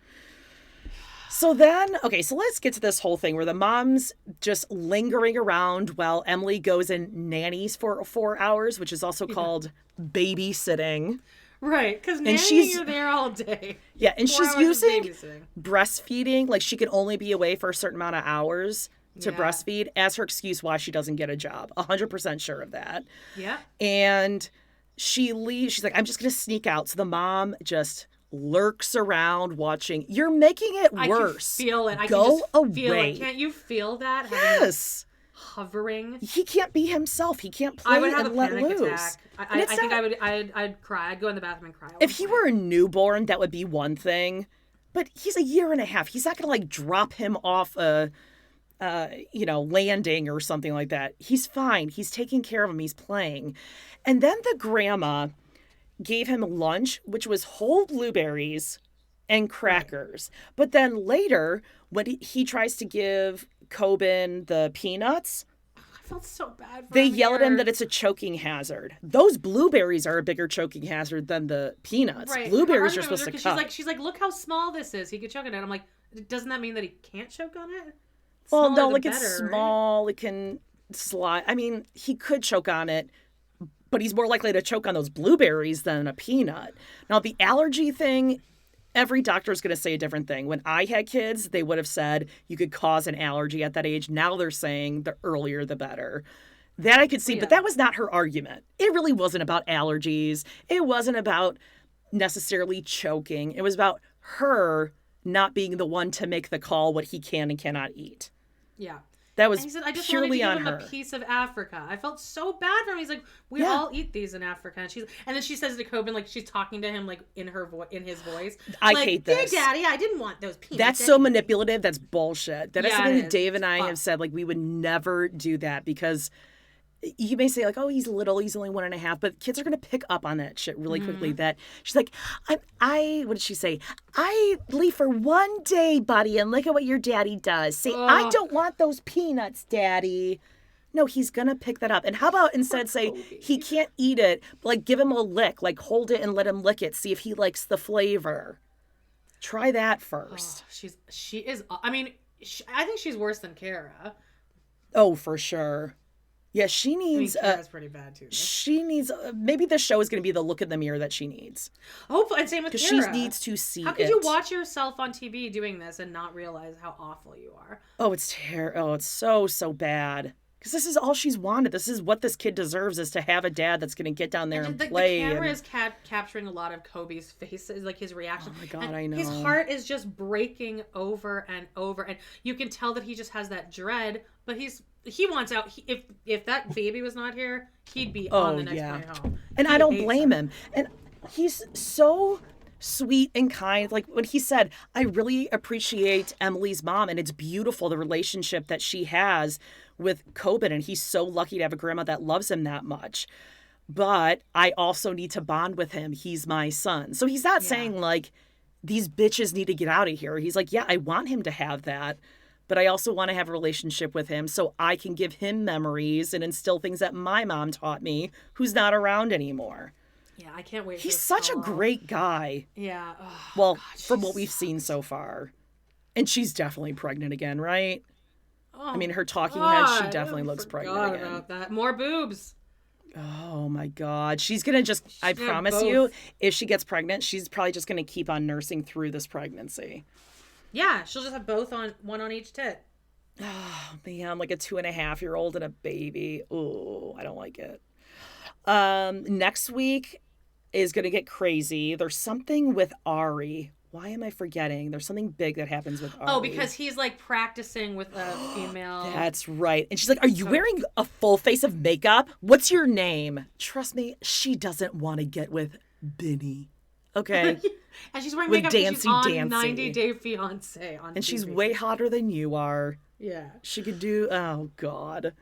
Speaker 1: So then, okay, so let's get to this whole thing where the mom's just lingering around while Emily goes and nannies for 4 hours, which is also called babysitting.
Speaker 2: Right, because you're there all day.
Speaker 1: Yeah, and
Speaker 2: 4
Speaker 1: she's
Speaker 2: hours of
Speaker 1: using
Speaker 2: babysitting.
Speaker 1: breastfeeding. Like she can only be away for a certain amount of hours to
Speaker 2: Yeah.
Speaker 1: breastfeed as her excuse why she doesn't get a job. 100% sure of that.
Speaker 2: Yeah.
Speaker 1: And she leaves. She's like, I'm just going to sneak out. So the mom just lurks around watching. You're making it worse.
Speaker 2: I can feel it. I
Speaker 1: Go
Speaker 2: can just
Speaker 1: away.
Speaker 2: feel it. Can't you feel that?
Speaker 1: Yes.
Speaker 2: Hovering.
Speaker 1: He can't be himself. He can't play
Speaker 2: I would have
Speaker 1: and
Speaker 2: a
Speaker 1: let
Speaker 2: panic
Speaker 1: loose.
Speaker 2: attack. I
Speaker 1: And it's
Speaker 2: think
Speaker 1: not-
Speaker 2: I'd cry. I'd go in the bathroom and cry.
Speaker 1: If he were a newborn, that would be one thing. But he's a year and a half. He's not going to like drop him off a, landing or something like that. He's fine. He's taking care of him. He's playing. And then the grandma gave him lunch, which was whole blueberries and crackers. But then later, when he tries to give Coben the peanuts,
Speaker 2: I felt so bad for
Speaker 1: they
Speaker 2: him
Speaker 1: yell at him
Speaker 2: here.
Speaker 1: that it's a choking hazard. Those blueberries are a bigger choking hazard than the peanuts.
Speaker 2: Right.
Speaker 1: Blueberries
Speaker 2: Her
Speaker 1: are
Speaker 2: argument was
Speaker 1: supposed to
Speaker 2: her-
Speaker 1: cut.
Speaker 2: She's like, look how small this is. He could choke on it. I'm like, doesn't that mean that he can't choke on it?
Speaker 1: Well,
Speaker 2: Smaller
Speaker 1: no,
Speaker 2: the
Speaker 1: like it's
Speaker 2: better, right?
Speaker 1: small. It can slide. I mean, he could choke on it, but he's more likely to choke on those blueberries than a peanut. Now, the allergy thing, every doctor is going to say a different thing. When I had kids, they would have said you could cause an allergy at that age. Now they're saying the earlier the better. That I could see, but that was not her argument. It really wasn't about allergies. It wasn't about necessarily choking. It was about her not being the one to make the call what he can and cannot eat.
Speaker 2: Yeah.
Speaker 1: That was
Speaker 2: And he said, I just wanted to
Speaker 1: purely
Speaker 2: give
Speaker 1: on
Speaker 2: him
Speaker 1: her.
Speaker 2: a piece of Africa. I felt so bad for him. He's like, we
Speaker 1: Yeah.
Speaker 2: all eat these in Africa. And then she says to Coben, like she's talking to him like in his voice.
Speaker 1: I
Speaker 2: like,
Speaker 1: hate
Speaker 2: Dear
Speaker 1: this.
Speaker 2: Daddy, I didn't want those peanuts.
Speaker 1: That's so manipulative. That's bullshit. That is
Speaker 2: Yeah,
Speaker 1: something
Speaker 2: it
Speaker 1: that
Speaker 2: is.
Speaker 1: Dave and I
Speaker 2: Fuck.
Speaker 1: have said. Like, we would never do that because you may say, like, oh, he's little. He's only 1.5. But kids are going to pick up on that shit really quickly.
Speaker 2: Mm-hmm.
Speaker 1: That she's like, what did she say? I leave for one day, buddy, and look at what your daddy does. Say, I
Speaker 2: Ugh.
Speaker 1: don't want those peanuts, Daddy. No, he's going to pick that up. And how about instead say he can't eat it, but like give him a lick, like hold it and let him lick it. See if he likes the flavor. Try that first.
Speaker 2: She is. I mean, I think she's worse than Kara.
Speaker 1: Oh, for sure. Yeah, she
Speaker 2: I mean,
Speaker 1: needs.
Speaker 2: Kara's pretty bad too.
Speaker 1: She needs. Maybe the show is going to be the look in the mirror that she needs
Speaker 2: Hopefully, and same with
Speaker 1: because
Speaker 2: Kara.
Speaker 1: she needs to see.
Speaker 2: How could
Speaker 1: it.
Speaker 2: you watch yourself on TV doing this and not realize how awful you are?
Speaker 1: Oh, it's terrible. Oh, it's so bad. Because this is all she's wanted. This is what this kid deserves: is to have a dad that's going to get down there and
Speaker 2: The
Speaker 1: play.
Speaker 2: camera
Speaker 1: and...
Speaker 2: is capturing a lot of Kobe's faces, like his reaction.
Speaker 1: Oh my God,
Speaker 2: And
Speaker 1: I know.
Speaker 2: His heart is just breaking over and over, and you can tell that he just has that dread. But he wants out. If that baby was not here, he'd be on the next plane home.
Speaker 1: And
Speaker 2: He
Speaker 1: I don't
Speaker 2: hates
Speaker 1: blame
Speaker 2: her.
Speaker 1: him. And he's so sweet and kind. Like when he said, I really appreciate Emily's mom, and it's beautiful the relationship that she has with Coben, and he's so lucky to have a grandma that loves him that much. but I also need to bond with him. He's my son. So he's not saying like, these bitches need to get out of here. He's like, yeah, I want him to have that, but I also want to have a relationship with him so I can give him memories and instill things that my mom taught me, who's not around anymore.
Speaker 2: Yeah, I can't wait.
Speaker 1: He's such a great guy.
Speaker 2: Yeah. Oh,
Speaker 1: well, God, from what we've seen so far. And she's definitely pregnant again, right?
Speaker 2: Oh,
Speaker 1: I mean, her talking head, she definitely looks pregnant again.
Speaker 2: About that. More boobs.
Speaker 1: Oh my God. She's going to just, I promise you, if she gets pregnant, she's probably just going to keep on nursing through this pregnancy.
Speaker 2: Yeah, she'll just have both on, one on each tit.
Speaker 1: Oh man, like a 2.5-year-old and a baby. Ooh, I don't like it. Next week is going to get crazy. There's something with Ari. Why am I forgetting? There's something big that happens with Ari.
Speaker 2: Oh, because he's like practicing with a female.
Speaker 1: That's right. And she's like, are you wearing a full face of makeup? What's your name? Trust me, she doesn't want to get with Benny. Okay?
Speaker 2: And she's wearing
Speaker 1: with
Speaker 2: makeup
Speaker 1: Dancy
Speaker 2: and she's
Speaker 1: Dancy.
Speaker 2: on 90 Day Fiance on
Speaker 1: And
Speaker 2: TV.
Speaker 1: she's way hotter than you are.
Speaker 2: Yeah.
Speaker 1: She could do, oh God.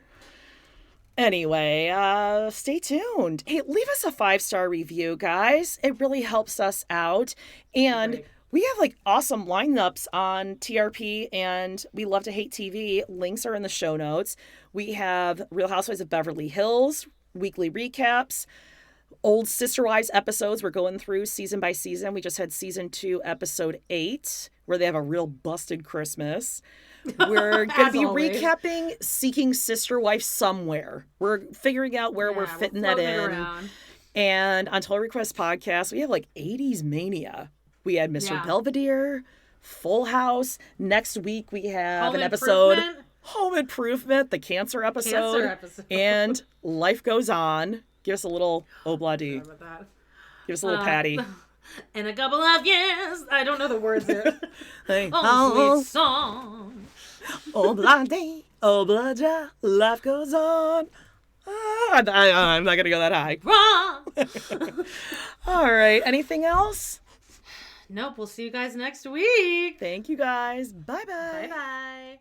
Speaker 1: Anyway, stay tuned. Hey, leave us a 5-star review, guys. It really helps us out. And we have like awesome lineups on TRP and We Love to Hate TV. Links are in the show notes. We have Real Housewives of Beverly Hills, weekly recaps, old Sister Wives episodes. We're going through season by season. We just had season 2, episode 8, where they have a real busted Christmas. We're going to be recapping Seeking Sister Wife Somewhere. We're figuring out where we're fitting that in. And on Total Request Podcast, we have like 80s mania. We had Mr. Belvedere, Full House. Next week, we have an episode, Home Improvement, the cancer episode, and Life Goes On. Give us a little obladi. Give us a little patty.
Speaker 2: In a couple of years, I don't know the words there.
Speaker 1: Hey,
Speaker 2: sweet song.
Speaker 1: Obladi, oblada, life goes on. I'm not going to go that high.
Speaker 2: Wrong.
Speaker 1: All right. Anything else?
Speaker 2: Nope. We'll see you guys next week.
Speaker 1: Thank you guys. Bye-bye.
Speaker 2: Bye-bye.